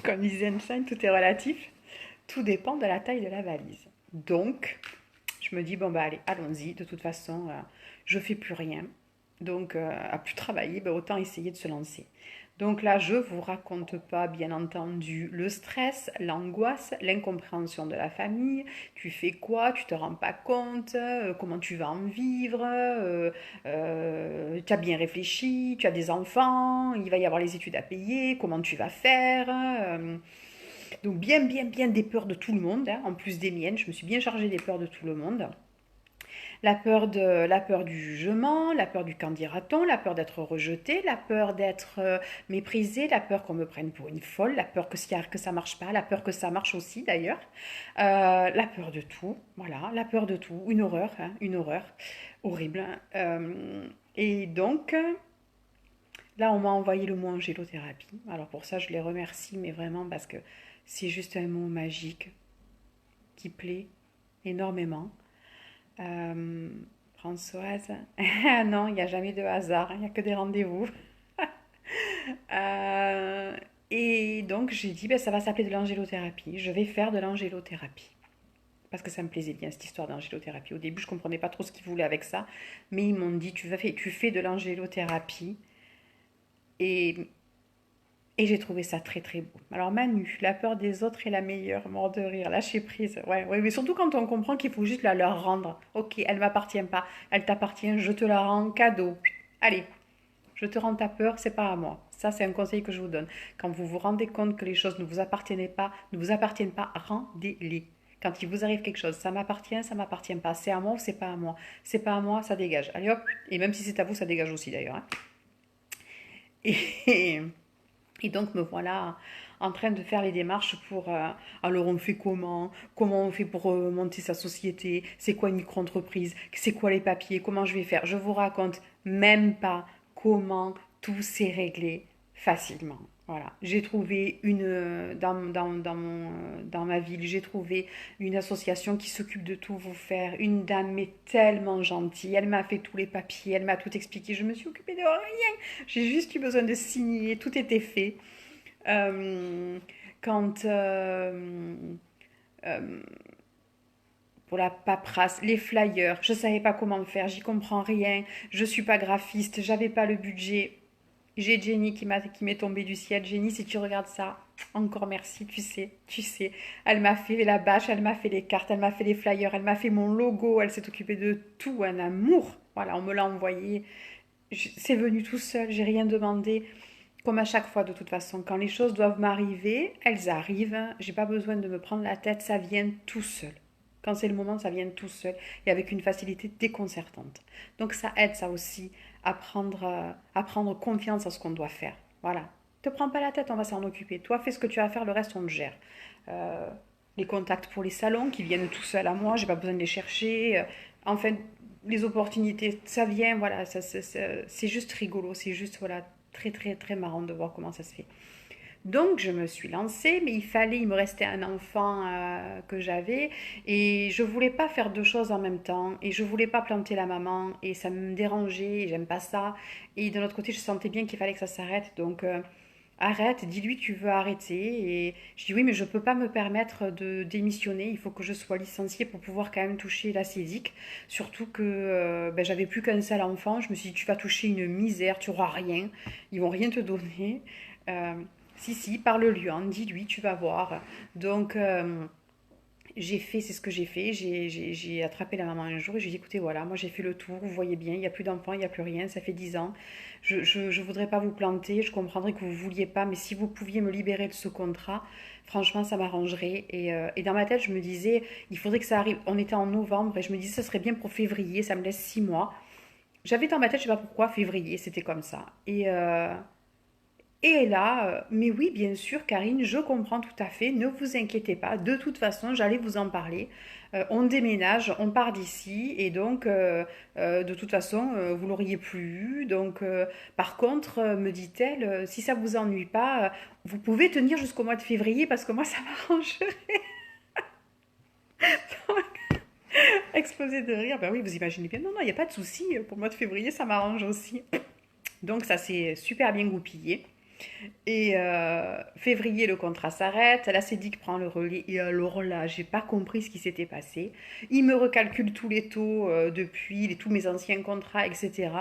Speaker 1: comme disait Einstein, tout est relatif. Tout dépend de la taille de la valise. Donc, je me dis, bon, bah allez, allons-y. De toute façon, je fais plus rien. Donc, à plus travailler, bah, autant essayer de se lancer. Donc là, je ne vous raconte pas, bien entendu, le stress, l'angoisse, l'incompréhension de la famille. Tu fais quoi? Tu te rends pas compte? Comment tu vas en vivre? Tu as bien réfléchi? Tu as des enfants? Il va y avoir les études à payer? Comment tu vas faire? Donc bien des peurs de tout le monde, hein, en plus des miennes. Je me suis bien chargée des peurs de tout le monde. La peur du jugement, la peur du qu'en dira-t-on, la peur d'être rejeté, la peur d'être méprisé, la peur qu'on me prenne pour une folle, la peur que ça marche pas, la peur que ça marche aussi d'ailleurs, la peur de tout, voilà, la peur de tout, une horreur horrible. Et donc, là, on m'a envoyé le mot angélothérapie. Alors pour ça, je les remercie, mais vraiment parce que c'est juste un mot magique qui plaît énormément. Euh, Françoise, ah non, il n'y a jamais de hasard, il n'y a que des rendez-vous. Euh, et donc j'ai dit, ben, ça va s'appeler de l'angélothérapie. Je vais faire de l'angélothérapie. Parce que ça me plaisait bien cette histoire d'angélothérapie. Au début, je ne comprenais pas trop ce qu'ils voulaient avec ça. Mais ils m'ont dit, tu fais de l'angélothérapie. Et Et j'ai trouvé ça très très beau. Alors Manu, la peur des autres est la meilleure, mort de rire, lâcher prise. Ouais, ouais, mais surtout quand on comprend qu'il faut juste la leur rendre. Ok, elle m'appartient pas, elle t'appartient, je te la rends cadeau. Allez, je te rends ta peur, c'est pas à moi. Ça, c'est un conseil que je vous donne. Quand vous vous rendez compte que les choses ne vous appartiennent pas, rendez-les. Quand il vous arrive quelque chose, ça m'appartient pas. C'est à moi ou c'est pas à moi. C'est pas à moi, ça dégage. Allez hop, et même si c'est à vous, ça dégage aussi d'ailleurs, hein. Et, et donc me voilà en train de faire les démarches pour... alors on fait comment? Comment on fait pour monter sa société? C'est quoi une micro-entreprise? C'est quoi les papiers? Comment je vais faire? Je vous raconte même pas comment tout s'est réglé facilement. Voilà, j'ai trouvé dans ma ville, j'ai trouvé une association qui s'occupe de tout vous faire. Une dame mais tellement gentille, elle m'a fait tous les papiers, elle m'a tout expliqué. Je me suis occupée de rien, j'ai juste eu besoin de signer, tout était fait. Euh, quand euh, pour la paperasse, les flyers, je savais pas comment faire, j'y comprends rien, je suis pas graphiste, j'avais pas le budget. J'ai Jenny qui m'est tombée du ciel. Jenny, si tu regardes ça, encore merci, tu sais. Elle m'a fait la bâche, elle m'a fait les cartes, elle m'a fait les flyers, elle m'a fait mon logo, elle s'est occupée de tout, un amour. Voilà, on me l'a envoyé. C'est venu tout seul, j'ai rien demandé. Comme à chaque fois, de toute façon, quand les choses doivent m'arriver, elles arrivent. J'ai pas besoin de me prendre la tête, ça vient tout seul. Quand c'est le moment, ça vient tout seul et avec une facilité déconcertante. Donc ça aide, ça aussi, à prendre confiance en ce qu'on doit faire. Voilà. Te prends pas la tête, on va s'en occuper. Toi, fais ce que tu as à faire, le reste, on le gère. Euh, les contacts pour les salons qui viennent tout seuls à moi, j'ai pas besoin de les chercher. Enfin, les opportunités, ça vient, voilà, c'est juste rigolo, c'est juste, voilà, très très très marrant de voir comment ça se fait. Donc je me suis lancée, mais il me restait un enfant que j'avais et je voulais pas faire deux choses en même temps et je voulais pas planter la maman et ça me dérangeait, et j'aime pas ça. Et de l'autre côté, je sentais bien qu'il fallait que ça s'arrête. Donc arrête, dis-lui que tu veux arrêter. Et je dis oui, mais je peux pas me permettre de démissionner. Il faut que je sois licenciée pour pouvoir quand même toucher la CESIC. Surtout que ben, j'avais plus qu'un seul enfant. Je me suis dit tu vas toucher une misère, tu auras rien. Ils vont rien te donner. Euh, si, parle-lui, hein, dis-lui, tu vas voir. Donc, j'ai fait, c'est ce que j'ai fait. J'ai attrapé la maman un jour et j'ai dit, écoutez, voilà, moi j'ai fait le tour, vous voyez bien, il n'y a plus d'enfants, il n'y a plus rien, ça fait 10 ans. Je voudrais pas vous planter, je comprendrais que vous ne vouliez pas, mais si vous pouviez me libérer de ce contrat, franchement, ça m'arrangerait. Et dans ma tête, je me disais, il faudrait que ça arrive. On était en novembre et je me disais, ça serait bien pour février, ça me laisse 6 mois. J'avais dans ma tête, je sais pas pourquoi, février, c'était comme ça. Et là, mais oui, bien sûr, Karine, je comprends tout à fait, ne vous inquiétez pas, de toute façon, j'allais vous en parler. On déménage, on part d'ici, et donc, de toute façon, vous l'auriez plus eu. Donc, par contre, me dit-elle, si ça vous ennuie pas, vous pouvez tenir jusqu'au mois de février, parce que moi, ça m'arrangerait. Exploser de rire, ben oui, vous imaginez bien, non, non, il n'y a pas de souci, pour le mois de février, ça m'arrange aussi. Donc, ça s'est super bien goupillé. Et février, le contrat s'arrête, la CEDIC prend le relais, et alors là, j'ai pas compris ce qui s'était passé. Il me recalcule tous les taux depuis, tous mes anciens contrats, etc.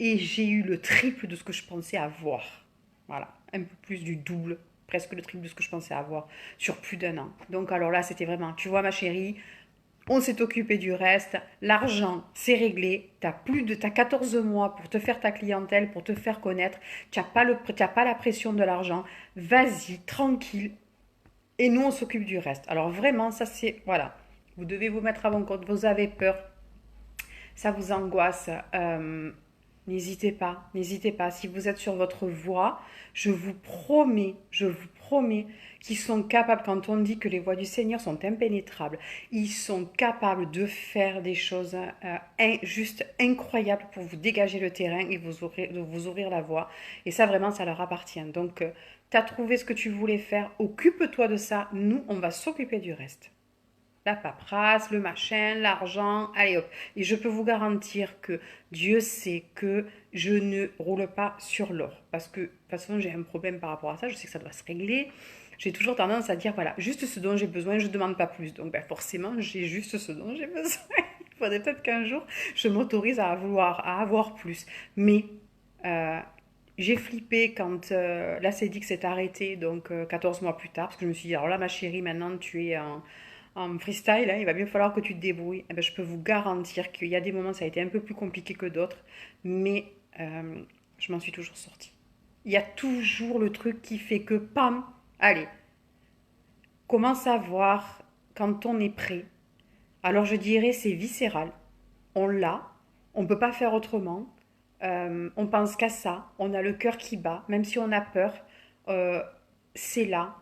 Speaker 1: Et j'ai eu le triple de ce que je pensais avoir. Voilà, un peu plus du double, presque le triple de ce que je pensais avoir sur plus d'un an. Donc alors là, c'était vraiment, tu vois ma chérie, on s'est occupé du reste, l'argent c'est réglé, t'as 14 mois pour te faire ta clientèle, pour te faire connaître, t'as pas la pression de l'argent, vas-y, tranquille, et nous on s'occupe du reste. Alors vraiment, ça c'est, voilà, vous devez vous mettre à bon compte, vous avez peur, ça vous angoisse, n'hésitez pas, n'hésitez pas. Si vous êtes sur votre voie, je vous promets qu'ils sont capables, quand on dit que les voies du Seigneur sont impénétrables, ils sont capables de faire des choses juste incroyables pour vous dégager le terrain et de vous ouvrir la voie. Et ça, vraiment, ça leur appartient. Donc, tu as trouvé ce que tu voulais faire, occupe-toi de ça. Nous, on va s'occuper du reste. La paperasse, le machin, l'argent, allez hop. Et je peux vous garantir que Dieu sait que je ne roule pas sur l'or. Parce que de toute façon, j'ai un problème par rapport à ça. Je sais que ça doit se régler. J'ai toujours tendance à dire, voilà, juste ce dont j'ai besoin, je ne demande pas plus. Donc forcément, j'ai juste ce dont j'ai besoin. Il faudrait peut-être qu'un jour, je m'autorise à avoir plus. Mais euh, j'ai flippé quand la CEDIC s'est arrêtée, donc 14 mois plus tard, parce que je me suis dit, alors là, ma chérie, maintenant tu es en freestyle, hein, il va bien falloir que tu te débrouilles. Eh ben, je peux vous garantir qu'il y a des moments, ça a été un peu plus compliqué que d'autres, mais je m'en suis toujours sortie. Il y a toujours le truc qui fait que, pam, allez, comment savoir quand on est prêt? Alors je dirais c'est viscéral. On l'a, on ne peut pas faire autrement. On pense qu'à ça, on a le cœur qui bat, même si on a peur, euh, c'est là.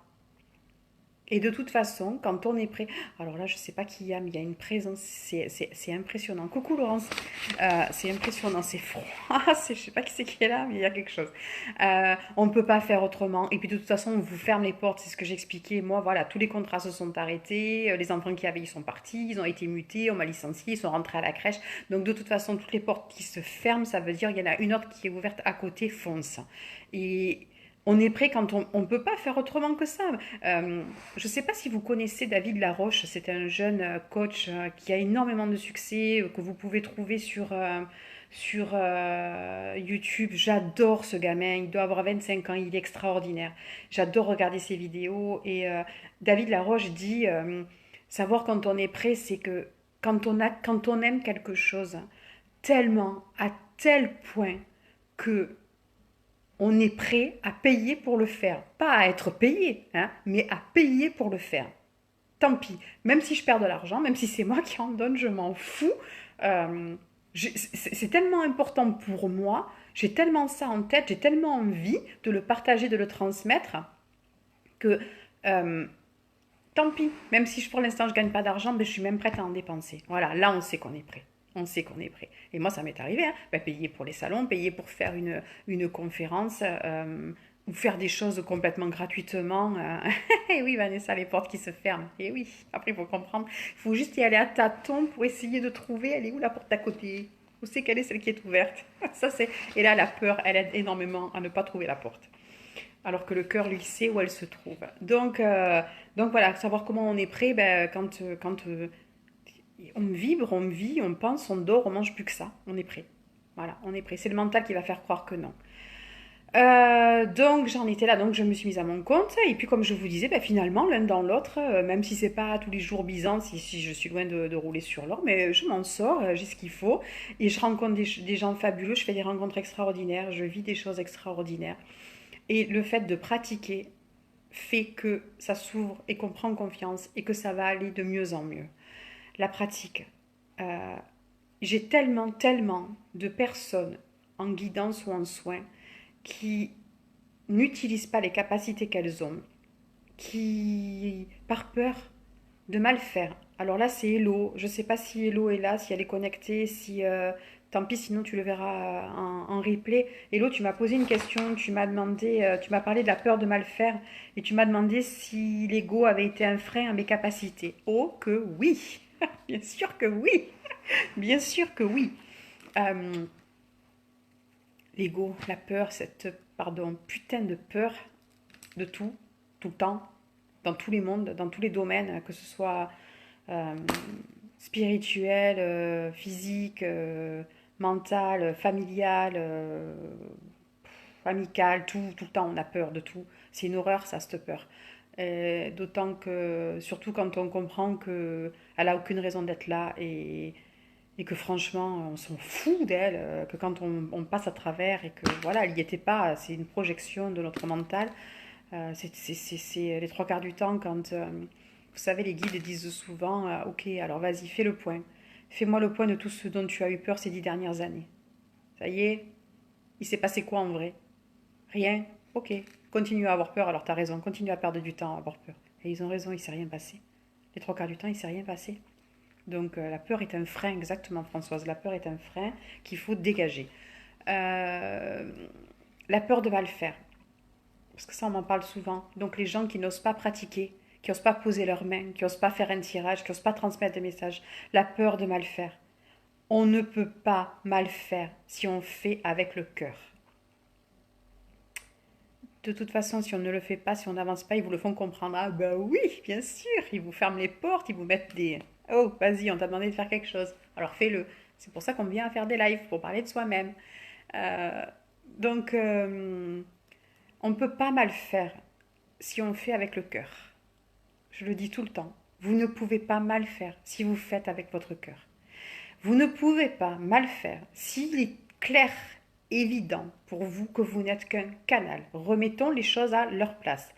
Speaker 1: Et de toute façon, quand on est prêt, alors là, je ne sais pas qui y a, mais il y a une présence, c'est impressionnant. Coucou Laurence, c'est impressionnant, c'est froid, je ne sais pas qui c'est qui est là, mais il y a quelque chose. On ne peut pas faire autrement. Et puis de toute façon, on vous ferme les portes, c'est ce que j'expliquais. Moi, voilà, tous les contrats se sont arrêtés, les enfants qui avaient, ils sont partis, ils ont été mutés, on m'a licencié, ils sont rentrés à la crèche. Donc de toute façon, toutes les portes qui se ferment, ça veut dire qu'il y en a une autre qui est ouverte à côté, fonce. Et on est prêt quand on ne peut pas faire autrement que ça. Je ne sais pas si vous connaissez David Laroche, c'est un jeune coach qui a énormément de succès, que vous pouvez trouver sur YouTube. J'adore ce gamin, il doit avoir 25 ans, il est extraordinaire. J'adore regarder ses vidéos. Et David Laroche dit, savoir quand on est prêt, c'est que quand on aime quelque chose tellement, à tel point que on est prêt à payer pour le faire. Pas à être payé, hein, mais à payer pour le faire. Tant pis, même si je perds de l'argent, même si c'est moi qui en donne, je m'en fous. C'est tellement important pour moi, j'ai tellement ça en tête, j'ai tellement envie de le partager, de le transmettre, que euh, tant pis, même si pour l'instant je ne gagne pas d'argent, ben, je suis même prête à en dépenser. Voilà, là on sait qu'on est prêt. On sait qu'on est prêt. Et moi, ça m'est arrivé, hein, ben, payer pour les salons, payer pour faire une conférence, ou faire des choses complètement gratuitement. Et oui, Vanessa, les portes qui se ferment. Et oui, après, il faut comprendre. Il faut juste y aller à tâtons pour essayer de trouver, elle est où la porte d'à côté? Où c'est qu'elle est celle qui est ouverte? Ça, c'est... Et là, la peur, elle aide énormément à ne pas trouver la porte alors que le cœur, lui, sait où elle se trouve. Donc voilà, savoir comment on est prêt, ben, quand on vibre, on vit, on pense, on dort, on mange plus que ça, on est prêt. Voilà, on est prêt. C'est le mental qui va faire croire que non. Donc j'en étais là, donc je me suis mise à mon compte. Et puis comme je vous disais, ben, finalement, l'un dans l'autre, même si c'est pas tous les jours bisant, si je suis loin de rouler sur l'or, mais je m'en sors, j'ai ce qu'il faut. Et je rencontre des gens fabuleux, je fais des rencontres extraordinaires, je vis des choses extraordinaires. Et le fait de pratiquer fait que ça s'ouvre et qu'on prend confiance et que ça va aller de mieux en mieux. La pratique. Euh, j'ai tellement de personnes en guidance ou en soins qui n'utilisent pas les capacités qu'elles ont, qui, par peur de mal faire. Alors là, c'est Hello. Je ne sais pas si Hello est là, si elle est connectée, si... tant pis, sinon tu le verras en replay. Hello, tu m'as posé une question, tu m'as demandé, tu m'as parlé de la peur de mal faire, et tu m'as demandé si l'ego avait été un frein à mes capacités. Oh que oui. Bien sûr que oui. Bien sûr que oui. Euh, L'ego, la peur, pardon, putain de peur de tout, tout le temps, dans tous les mondes, dans tous les domaines, que ce soit euh, spirituel, physique, mental, familial, amical, tout le temps on a peur de tout. C'est une horreur ça, cette peur. D'autant que, surtout quand on comprend qu'elle n'a aucune raison d'être là et que franchement on s'en fout d'elle, que quand on passe à travers et que voilà, elle n'y était pas, c'est une projection de notre mental. C'est les trois quarts du temps quand, vous savez, les guides disent souvent, ok, alors vas-y, fais le point. Fais-moi le point de tout ce dont tu as eu peur ces 10 dernières années. Ça y est, il s'est passé quoi en vrai? Rien? Ok. Continue à avoir peur, alors t'as raison. Continue à perdre du temps à avoir peur. Et ils ont raison, il s'est rien passé. Les trois quarts du temps, il s'est rien passé. Donc la peur est un frein, exactement Françoise. La peur est un frein qu'il faut dégager. Euh, la peur de mal faire. Parce que ça, on m'en parle souvent. Donc les gens qui n'osent pas pratiquer, qui n'osent pas poser leurs mains, qui n'osent pas faire un tirage, qui n'osent pas transmettre des messages. La peur de mal faire. On ne peut pas mal faire si on fait avec le cœur. De toute façon, si on ne le fait pas, si on n'avance pas, ils vous le font comprendre. Ah bah oui, bien sûr, ils vous ferment les portes, ils vous mettent des... Oh, vas-y, on t'a demandé de faire quelque chose. Alors fais-le. C'est pour ça qu'on vient à faire des lives, pour parler de soi-même. Euh, donc, on ne peut pas mal faire si on le fait avec le cœur. Je le dis tout le temps. Vous ne pouvez pas mal faire si vous faites avec votre cœur. Vous ne pouvez pas mal faire s'il est clair, évident pour vous que vous n'êtes qu'un canal. Remettons les choses à leur place.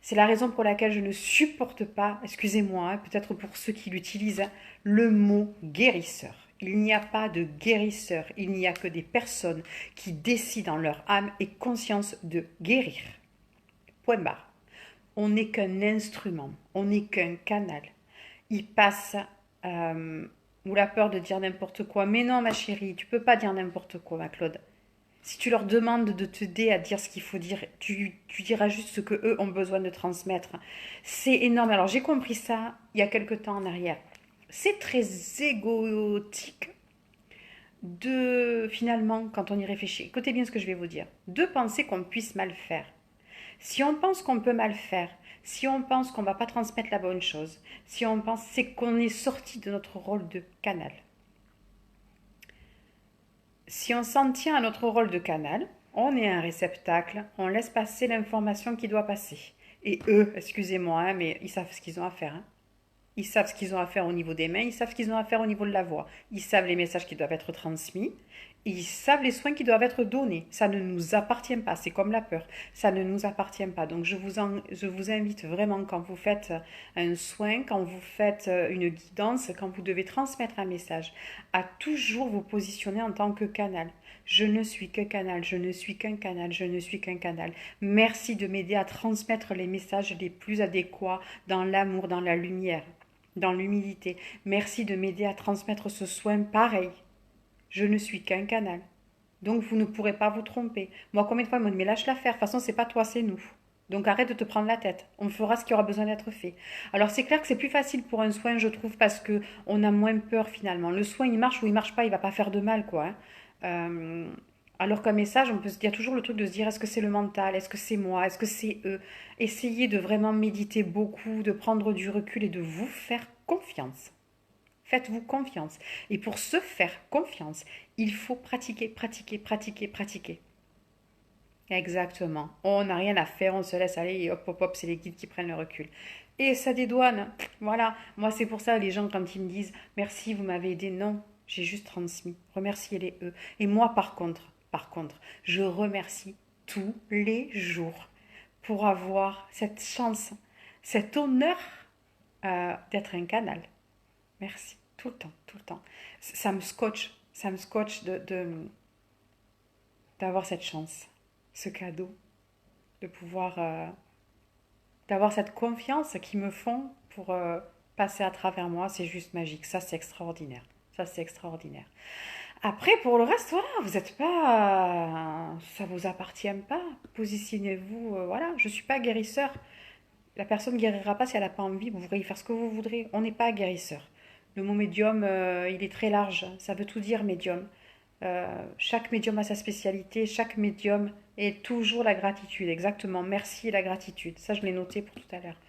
Speaker 1: C'est la raison pour laquelle je ne supporte pas, excusez-moi, peut-être pour ceux qui l'utilisent, le mot guérisseur. Il n'y a pas de guérisseur, il n'y a que des personnes qui décident en leur âme et conscience de guérir. Point barre. On n'est qu'un instrument, on n'est qu'un canal. Il passe ou la peur de dire n'importe quoi. Mais non, ma chérie, tu peux pas dire n'importe quoi, ma Claude. Si tu leur demandes de t'aider à dire ce qu'il faut dire, tu diras juste ce que eux ont besoin de transmettre. C'est énorme. Alors j'ai compris ça il y a quelque temps en arrière. C'est très égotique de finalement, quand on y réfléchit, écoutez bien ce que je vais vous dire, de penser qu'on puisse mal faire. Si on pense qu'on peut mal faire, si on pense qu'on ne va pas transmettre la bonne chose, si on pense c'est qu'on est sorti de notre rôle de canal. Si on s'en tient à notre rôle de canal, on est un réceptacle, on laisse passer l'information qui doit passer. Et eux, excusez-moi, hein, mais ils savent ce qu'ils ont à faire. Hein. Ils savent ce qu'ils ont à faire au niveau des mains, ils savent ce qu'ils ont à faire au niveau de la voix. Ils savent les messages qui doivent être transmis, ils savent les soins qui doivent être donnés. Ça ne nous appartient pas, c'est comme la peur. Ça ne nous appartient pas. Donc je vous invite vraiment quand vous faites un soin, quand vous faites une guidance, quand vous devez transmettre un message, à toujours vous positionner en tant que canal. Je ne suis que canal, je ne suis qu'un canal, je ne suis qu'un canal. Merci de m'aider à transmettre les messages les plus adéquats dans l'amour, dans la lumière, dans l'humilité. Merci de m'aider à transmettre ce soin pareil. Je ne suis qu'un canal. Donc vous ne pourrez pas vous tromper. Moi, combien de fois ils m'ont dit, mais lâche l'affaire, de toute façon, c'est pas toi, c'est nous. Donc arrête de te prendre la tête. On fera ce qui aura besoin d'être fait. Alors c'est clair que c'est plus facile pour un soin, je trouve, parce que on a moins peur finalement. Le soin, il marche ou il marche pas, il va pas faire de mal, quoi. Hein. Euh, alors qu'un message, on peut se dire toujours le truc de se dire est-ce que c'est le mental, est-ce que c'est moi, est-ce que c'est eux. Essayez de vraiment méditer beaucoup, de prendre du recul et de vous faire confiance. Faites-vous confiance. Et pour se faire confiance, il faut pratiquer, pratiquer, pratiquer, pratiquer. Exactement. On n'a rien à faire, on se laisse aller et hop, hop, hop, c'est les guides qui prennent le recul. Et ça dédouane. Voilà. Moi, c'est pour ça, les gens, quand ils me disent merci, vous m'avez aidé, non, j'ai juste transmis. Remerciez-les eux. Et moi, par contre, je remercie tous les jours pour avoir cette chance, cet honneur d'être un canal. Merci. Tout le temps, tout le temps. Ça me scotche d'avoir cette chance, ce cadeau, de pouvoir, d'avoir cette confiance qu'ils me font pour passer à travers moi. C'est juste magique. Ça, c'est extraordinaire. Ça, c'est extraordinaire. Après, pour le reste, voilà, vous n'êtes pas. Ça vous appartient pas. Positionnez-vous. Voilà, je ne suis pas guérisseur. La personne ne guérira pas si elle n'a pas envie. Vous pourrez y faire ce que vous voudrez. On n'est pas guérisseur. Le mot médium, il est très large. Ça veut tout dire, médium. Chaque médium a sa spécialité. Chaque médium est toujours la gratitude. Exactement. Merci et la gratitude. Ça, je l'ai noté pour tout à l'heure.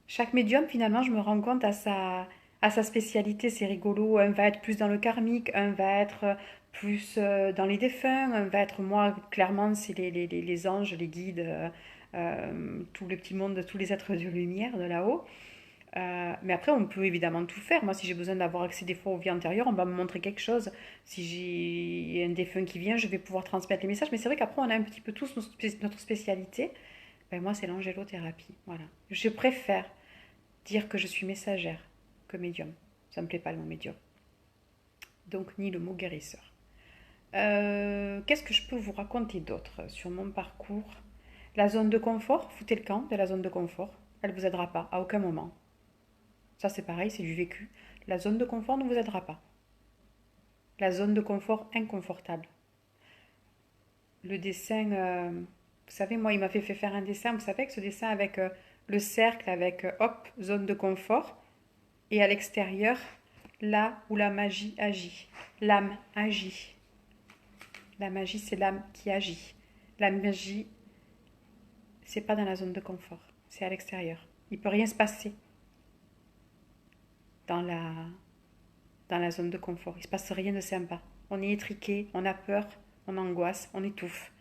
Speaker 1: Chaque médium, finalement, je me rends compte à sa spécialité. C'est rigolo. Un va être plus dans le karmique. Un va être plus dans les défunts. Un va être, moi, clairement, c'est les anges, les guides, tout le petit monde, tous les êtres de lumière de là-haut. Mais après, on peut évidemment tout faire. Moi, si j'ai besoin d'avoir accès des fois aux vies antérieures, on va me montrer quelque chose. Si j'ai un défunt qui vient, je vais pouvoir transmettre les messages. Mais c'est vrai qu'après, on a un petit peu tous notre spécialité. Ben, moi, c'est l'angélothérapie. Voilà. Je préfère dire que je suis messagère que médium. Ça me plaît pas le mot médium. donc ni le mot guérisseur. Qu'est-ce que je peux vous raconter d'autre sur mon parcours? La zone de confort, foutez le camp de la zone de confort. Elle ne vous aidera pas à aucun moment. Ça c'est pareil, c'est du vécu. La zone de confort ne vous aidera pas. La zone de confort inconfortable. Le dessin, vous savez, moi il m'a fait faire un dessin, vous savez, que ce dessin avec le cercle, avec hop, zone de confort, et à l'extérieur, là où la magie agit. L'âme agit. La magie, c'est l'âme qui agit. La magie, c'est pas dans la zone de confort, c'est à l'extérieur. Il peut rien se passer dans la zone de confort. Il se passe rien de sympa. On est étriqué, on a peur, on angoisse, on étouffe.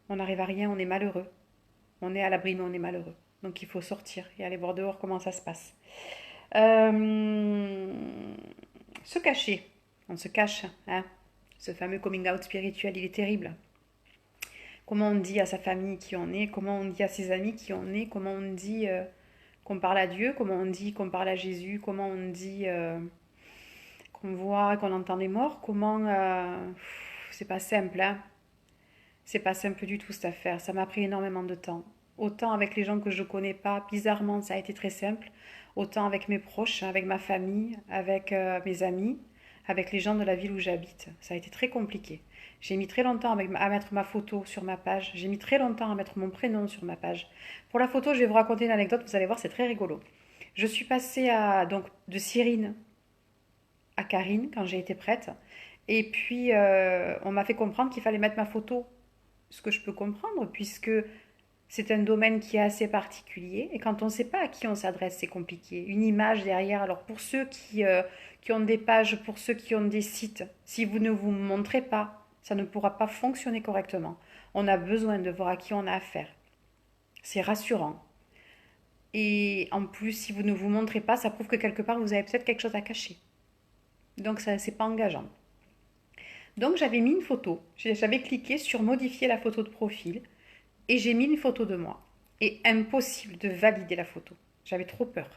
Speaker 1: On n'arrive à rien, on est malheureux. On est à l'abri, mais on est malheureux. Donc il faut sortir et aller voir dehors comment ça se passe. Euh, Se cacher. On se cache. Hein. Ce fameux coming out spirituel, il est terrible. Comment on dit à sa famille qui on est, comment on dit à ses amis qui on est, comment on dit qu'on parle à Dieu, comment on dit qu'on parle à Jésus, comment on dit qu'on voit, qu'on entend des morts, comment... c'est pas simple, hein. C'est pas simple du tout cette affaire, ça m'a pris énormément de temps. Autant avec les gens que je connais pas, bizarrement ça a été très simple, autant avec mes proches, avec ma famille, avec mes amis, avec les gens de la ville où j'habite. Ça a été très compliqué. J'ai mis très longtemps à mettre ma photo sur ma page. J'ai mis très longtemps à mettre mon prénom sur ma page. Pour la photo, je vais vous raconter une anecdote, vous allez voir, c'est très rigolo. Je suis passée donc de Cyrine à Karine quand j'ai été prête. Et puis, on m'a fait comprendre qu'il fallait mettre ma photo, ce que je peux comprendre, puisque c'est un domaine qui est assez particulier. Et quand on ne sait pas à qui on s'adresse, c'est compliqué. Une image derrière, alors pour ceux qui ont des pages, pour ceux qui ont des sites, si vous ne vous montrez pas, ça ne pourra pas fonctionner correctement. On a besoin de voir à qui on a affaire. C'est rassurant. Et en plus, si vous ne vous montrez pas, ça prouve que quelque part, vous avez peut-être quelque chose à cacher. Donc, ça, c'est pas engageant. Donc, j'avais mis une photo. J'avais cliqué sur modifier la photo de profil et j'ai mis une photo de moi. Et impossible de valider la photo. J'avais trop peur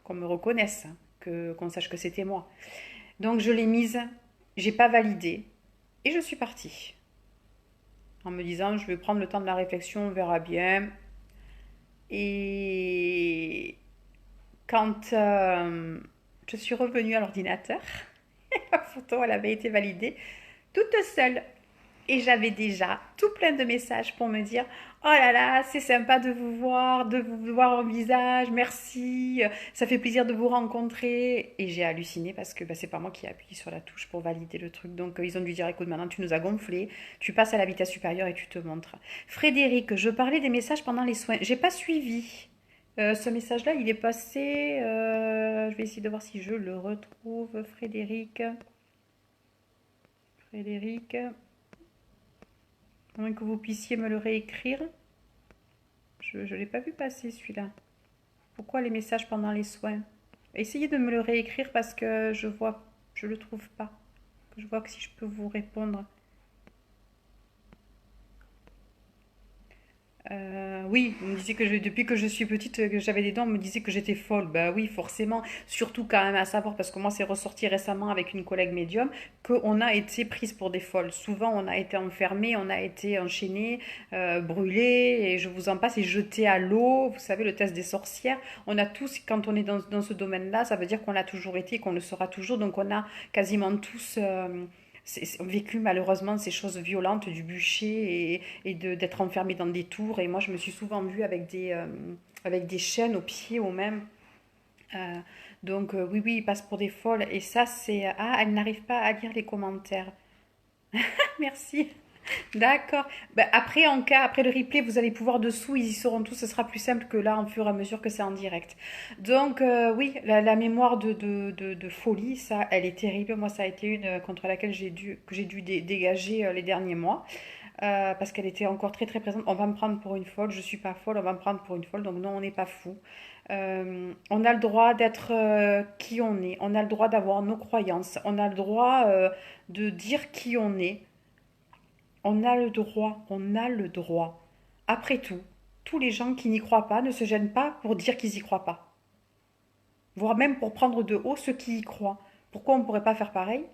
Speaker 1: qu'on me reconnaisse, hein, qu'on sache que c'était moi. Donc, je l'ai mise, j'ai pas validé et je suis partie. En me disant, je vais prendre le temps de la réflexion, on verra bien. Et quand je suis revenue à l'ordinateur, la photo, elle avait été validée toute seule. Et j'avais déjà tout plein de messages pour me dire oh là là, c'est sympa de vous voir en visage, merci, ça fait plaisir de vous rencontrer. Et j'ai halluciné parce que c'est pas moi qui ai appuyé sur la touche pour valider le truc. Donc ils ont dû dire écoute, maintenant tu nous as gonflé, tu passes à la vitesse supérieure et tu te montres. Frédéric, je parlais des messages pendant les soins. J'ai pas suivi. Ce message-là, il est passé. Je vais essayer de voir si je le retrouve. Frédéric. Frédéric. À moins que vous puissiez me le réécrire. Je ne l'ai pas vu passer celui-là. Pourquoi les messages pendant les soins? Essayez de me le réécrire parce que je le trouve pas. Je vois que si je peux vous répondre. Oui, on me disait que depuis que je suis petite, que j'avais des dents, on me disait que j'étais folle. Bah oui, forcément. Surtout quand même à savoir, parce que moi c'est ressorti récemment avec une collègue médium, qu'on a été prise pour des folles. Souvent on a été enfermés, on a été enchaînés, brûlés, et je vous en passe, et jetés à l'eau. Vous savez, le test des sorcières. On a tous, quand on est dans ce domaine-là, ça veut dire qu'on l'a toujours été et qu'on le sera toujours. Donc on a quasiment tous... vécu malheureusement ces choses violentes du bûcher et d'être enfermé dans des tours. Et moi, je me suis souvent vue avec des chaînes aux pieds ou même. Euh, donc, oui, oui, ils passent pour des folles. Et ça, c'est... Ah, elle n'arrive pas à lire les commentaires. Merci. D'accord. Ben, après, après le replay, vous allez pouvoir dessous, ils y seront tous. Ce sera plus simple que là, en fur et à mesure que c'est en direct. Donc, oui, la mémoire de folie, ça, elle est terrible. Moi, ça a été une contre laquelle que j'ai dû dégager les derniers mois. Parce qu'elle était encore très très présente. On va me prendre pour une folle, je suis pas folle, on va me prendre pour une folle, donc non, on n'est pas fou. On a le droit d'être qui on est, on a le droit d'avoir nos croyances, on a le droit de dire qui on est, on a le droit, on a le droit. Après tout, tous les gens qui n'y croient pas ne se gênent pas pour dire qu'ils y croient pas. Voire même pour prendre de haut ceux qui y croient. Pourquoi on ne pourrait pas faire pareil?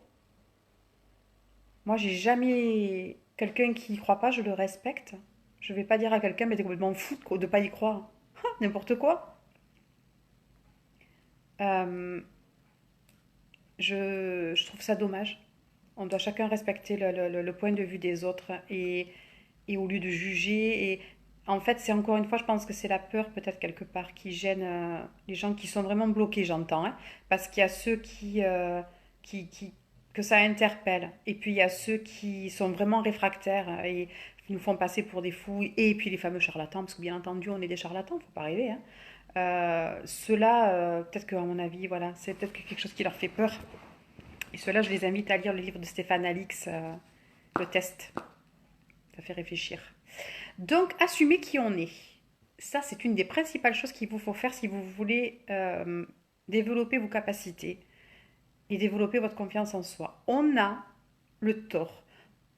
Speaker 1: Moi, j'ai jamais... Quelqu'un qui y croit pas, je le respecte. Je vais pas dire à quelqu'un, mais t'es complètement fou de pas y croire. N'importe quoi. Euh, je trouve ça dommage. On doit chacun respecter le point de vue des autres et au lieu de juger. Et en fait, c'est encore une fois, je pense que c'est la peur peut-être quelque part qui gêne les gens qui sont vraiment bloqués, j'entends. Hein, parce qu'il y a ceux qui, que ça interpelle. Et puis il y a ceux qui sont vraiment réfractaires et qui nous font passer pour des fous. Et puis les fameux charlatans, parce que bien entendu, on est des charlatans, faut pas rêver. Hein. Ceux-là, peut-être qu'à mon avis, voilà, c'est peut-être quelque chose qui leur fait peur. Et ceux-là, je les invite à lire le livre de Stéphane Alix, Le Test. Ça fait réfléchir. Donc, assumer qui on est. Ça, c'est une des principales choses qu'il vous faut faire si vous voulez développer vos capacités et développer votre confiance en soi. On a le tort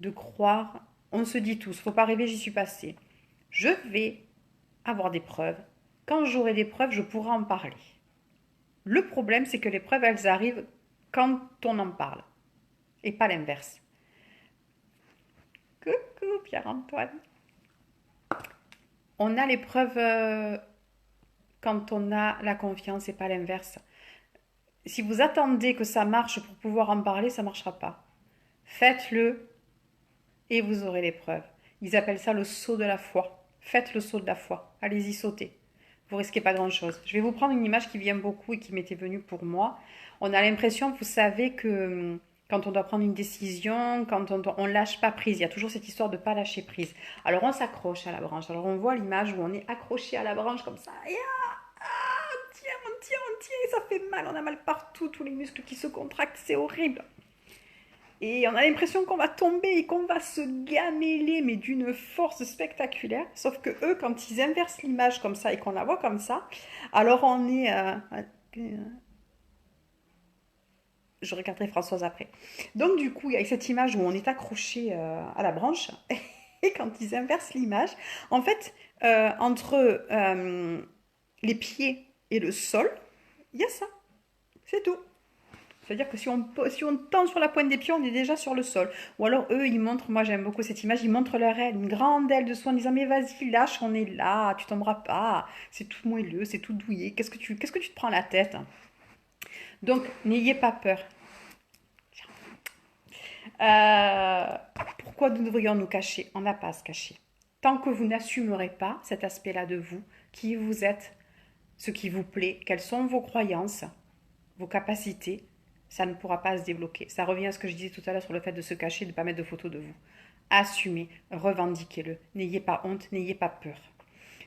Speaker 1: de croire, on se dit tous, faut pas rêver, j'y suis passé. Je vais avoir des preuves. Quand j'aurai des preuves, je pourrai en parler. Le problème, c'est que les preuves, elles arrivent quand on en parle et pas l'inverse. Coucou Pierre-Antoine. On a les preuves quand on a la confiance et pas l'inverse. Si vous attendez que ça marche pour pouvoir en parler, ça ne marchera pas. Faites-le et vous aurez les preuves. Ils appellent ça le saut de la foi. Faites le saut de la foi. Allez-y, sautez. Vous risquez pas grand-chose. Je vais vous prendre une image qui vient beaucoup et qui m'était venue pour moi. On a l'impression, vous savez, que quand on doit prendre une décision, quand on lâche pas prise, il y a toujours cette histoire de pas lâcher prise. Alors on s'accroche à la branche. Alors on voit l'image où on est accroché à la branche comme ça. Et on tient, et ça fait mal. On a mal partout, tous les muscles qui se contractent, c'est horrible. Et on a l'impression qu'on va tomber et qu'on va se gameler, mais d'une force spectaculaire. Sauf que eux, quand ils inversent l'image comme ça et qu'on la voit comme ça, alors on est... je regarderai Françoise après. Donc du coup, il y a cette image où on est accroché à la branche. Et quand ils inversent l'image, en fait, entre les pieds et le sol, il y a ça. C'est tout. C'est-à-dire que si on tend sur la pointe des pieds, on est déjà sur le sol. Ou alors eux, ils montrent, moi j'aime beaucoup cette image, ils montrent leur aile, une grande aile de soie en disant mais vas-y, lâche, on est là, tu tomberas pas, c'est tout moelleux, c'est tout douillé, qu'est-ce que tu te prends la tête? Donc n'ayez pas peur. Euh, Pourquoi nous devrions nous cacher? On n'a pas à se cacher. Tant que vous n'assumerez pas cet aspect-là de vous, qui vous êtes, ce qui vous plaît, quelles sont vos croyances, vos capacités, ça ne pourra pas se débloquer. Ça revient à ce que je disais tout à l'heure sur le fait de se cacher, de ne pas mettre de photos de vous. Assumez, revendiquez-le. N'ayez pas honte, n'ayez pas peur.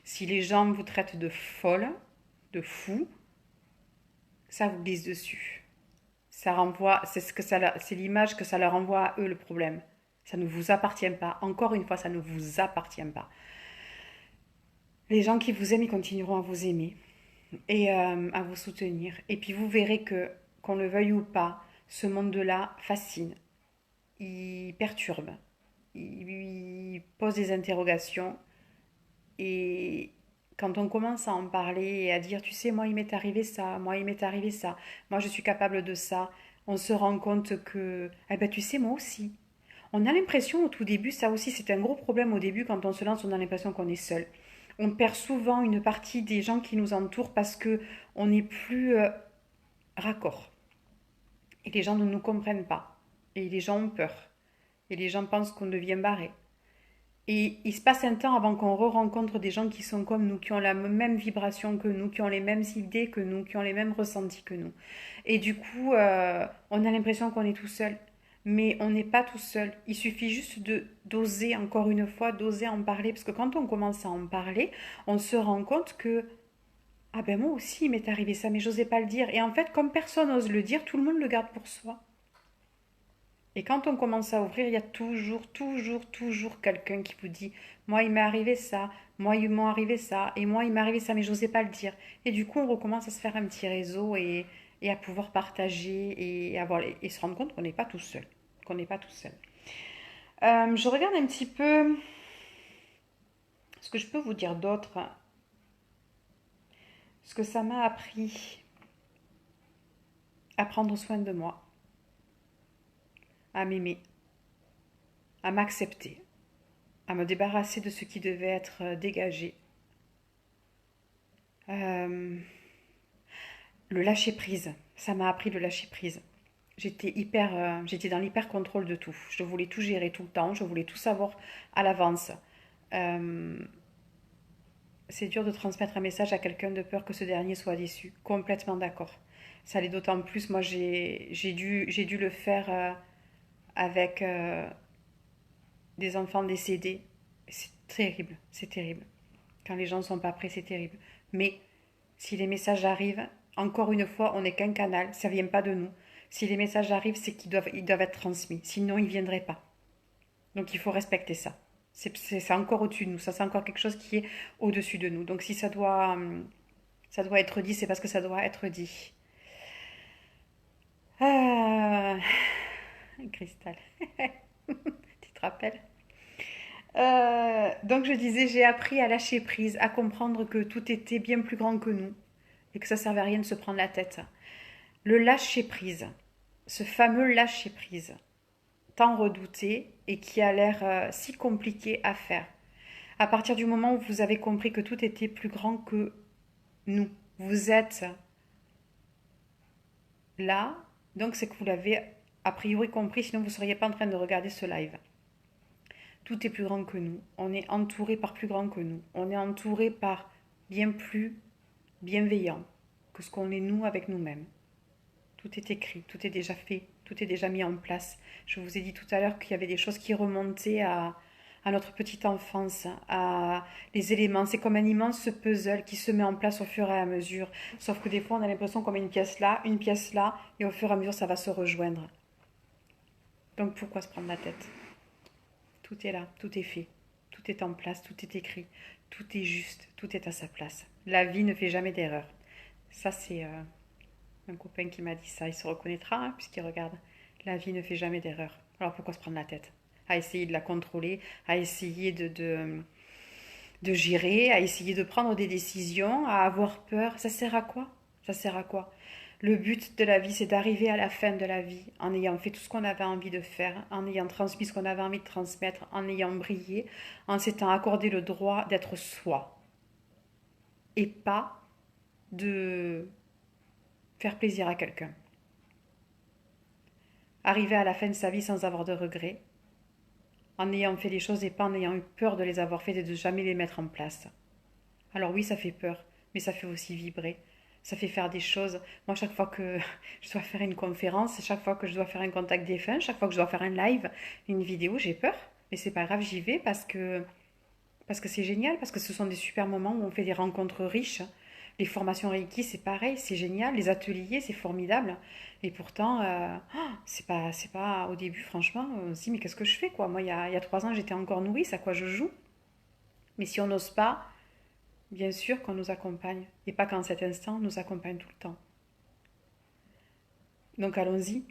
Speaker 1: Si les gens vous traitent de folle, de fou, ça vous glisse dessus. Ça renvoie, c'est l'image que ça leur envoie à eux le problème. Ça ne vous appartient pas. Encore une fois, ça ne vous appartient pas. Les gens qui vous aiment, ils continueront à vous aimer et à vous soutenir. Et puis vous verrez que, qu'on le veuille ou pas, ce monde-là fascine, il perturbe, il pose des interrogations. Et quand on commence à en parler et à dire, tu sais, moi il m'est arrivé ça, moi il m'est arrivé ça, moi je suis capable de ça, on se rend compte que, eh ben tu sais, moi aussi. On a l'impression au tout début, ça aussi c'est un gros problème au début quand on se lance, on a l'impression qu'on est seul. On perd souvent une partie des gens qui nous entourent parce que on n'est plus raccord. Et les gens ne nous comprennent pas. Et les gens ont peur. Et les gens pensent qu'on devient barré. Et il se passe un temps avant qu'on re-rencontre des gens qui sont comme nous, qui ont la même vibration que nous, qui ont les mêmes idées que nous, qui ont les mêmes ressentis que nous. Et du coup, on a l'impression qu'on est tout seul. Mais on n'est pas tout seul. Il suffit juste de d'oser, encore une fois, d'oser en parler. Parce que quand on commence à en parler, on se rend compte que ah ben moi aussi il m'est arrivé ça, mais j'osais pas le dire. Et en fait, comme personne n'ose le dire, tout le monde le garde pour soi. Et quand on commence à ouvrir, il y a toujours, toujours, toujours quelqu'un qui vous dit moi, il m'est arrivé ça, moi, il m'est arrivé ça, et moi, il m'est arrivé ça, mais j'osais pas le dire. Et du coup, on recommence à se faire un petit réseau et à pouvoir partager et se rendre compte qu'on n'est pas tout seul. Qu'on n'est pas tout seul. Je regarde un petit peu ce que je peux vous dire d'autre, ce que ça m'a appris à prendre soin de moi, à m'aimer. à m'accepter, à me débarrasser de ce qui devait être dégagé. Euh, le lâcher prise, ça m'a appris le lâcher prise. J'étais dans l'hyper contrôle de tout. Je voulais tout gérer tout le temps, je voulais tout savoir à l'avance. Euh, c'est dur de transmettre un message à quelqu'un de peur que ce dernier soit déçu. Complètement d'accord. Ça l'est d'autant plus. Moi, j'ai dû le faire avec des enfants décédés. C'est terrible, c'est terrible. Quand les gens ne sont pas prêts, c'est terrible. Mais si les messages arrivent, encore une fois, on n'est qu'un canal, ça ne vient pas de nous. Si les messages arrivent, c'est ils doivent être transmis. Sinon, ils ne viendraient pas. Donc, il faut respecter ça. C'est encore au-dessus de nous. Ça, c'est encore quelque chose qui est au-dessus de nous. Donc, si ça doit être dit, c'est parce que ça doit être dit. Ah, Cristal, tu te rappelles? Donc je disais, j'ai appris à lâcher prise, à comprendre que tout était bien plus grand que nous et que ça servait à rien de se prendre la tête. Le lâcher prise, ce fameux lâcher prise, tant redouté et qui a l'air si compliqué à faire. À partir du moment où vous avez compris que tout était plus grand que nous, vous êtes là, donc c'est que vous l'avez a priori compris, sinon vous ne seriez pas en train de regarder ce live. Tout est plus grand que nous. On est entouré par plus grand que nous. On est entouré par bien plus bienveillant que ce qu'on est nous avec nous-mêmes. Tout est écrit, tout est déjà fait, tout est déjà mis en place. Je vous ai dit tout à l'heure qu'il y avait des choses qui remontaient à notre petite enfance, à les éléments. C'est comme un immense puzzle qui se met en place au fur et à mesure. Sauf que des fois, on a l'impression qu'on met une pièce là, et au fur et à mesure, ça va se rejoindre. Donc pourquoi se prendre la tête? Tout est là, tout est fait, tout est en place, tout est écrit, tout est juste, tout est à sa place. La vie ne fait jamais d'erreur. Ça, c'est un copain qui m'a dit ça. Il se reconnaîtra hein, puisqu'il regarde. La vie ne fait jamais d'erreur. Alors pourquoi se prendre la tête? À essayer de la contrôler, à essayer de gérer, à essayer de prendre des décisions, à avoir peur. Ça sert à quoi? Ça sert à quoi? Le but de la vie, c'est d'arriver à la fin de la vie en ayant fait tout ce qu'on avait envie de faire, en ayant transmis ce qu'on avait envie de transmettre, en ayant brillé, en s'étant accordé le droit d'être soi. Et pas de faire plaisir à quelqu'un. Arriver à la fin de sa vie sans avoir de regrets, en ayant fait les choses et pas en ayant eu peur de les avoir faites et de jamais les mettre en place. Alors oui, ça fait peur, mais ça fait aussi vibrer. Ça fait faire des choses. Moi, chaque fois que je dois faire une conférence, chaque fois que je dois faire un contact défunt, chaque fois que je dois faire un live, une vidéo, j'ai peur. Mais c'est pas grave, j'y vais parce que c'est génial, parce que ce sont des super moments où on fait des rencontres riches. Les formations Reiki, c'est pareil, c'est génial. Les ateliers, c'est formidable. Et pourtant, c'est pas au début, franchement, on se dit, mais qu'est-ce que je fais, quoi? Moi, il y a 3 ans, j'étais encore nourrice, à quoi je joue? Mais si on n'ose pas, bien sûr qu'on nous accompagne. Et pas qu'en cet instant, on nous accompagne tout le temps. Donc allons-y.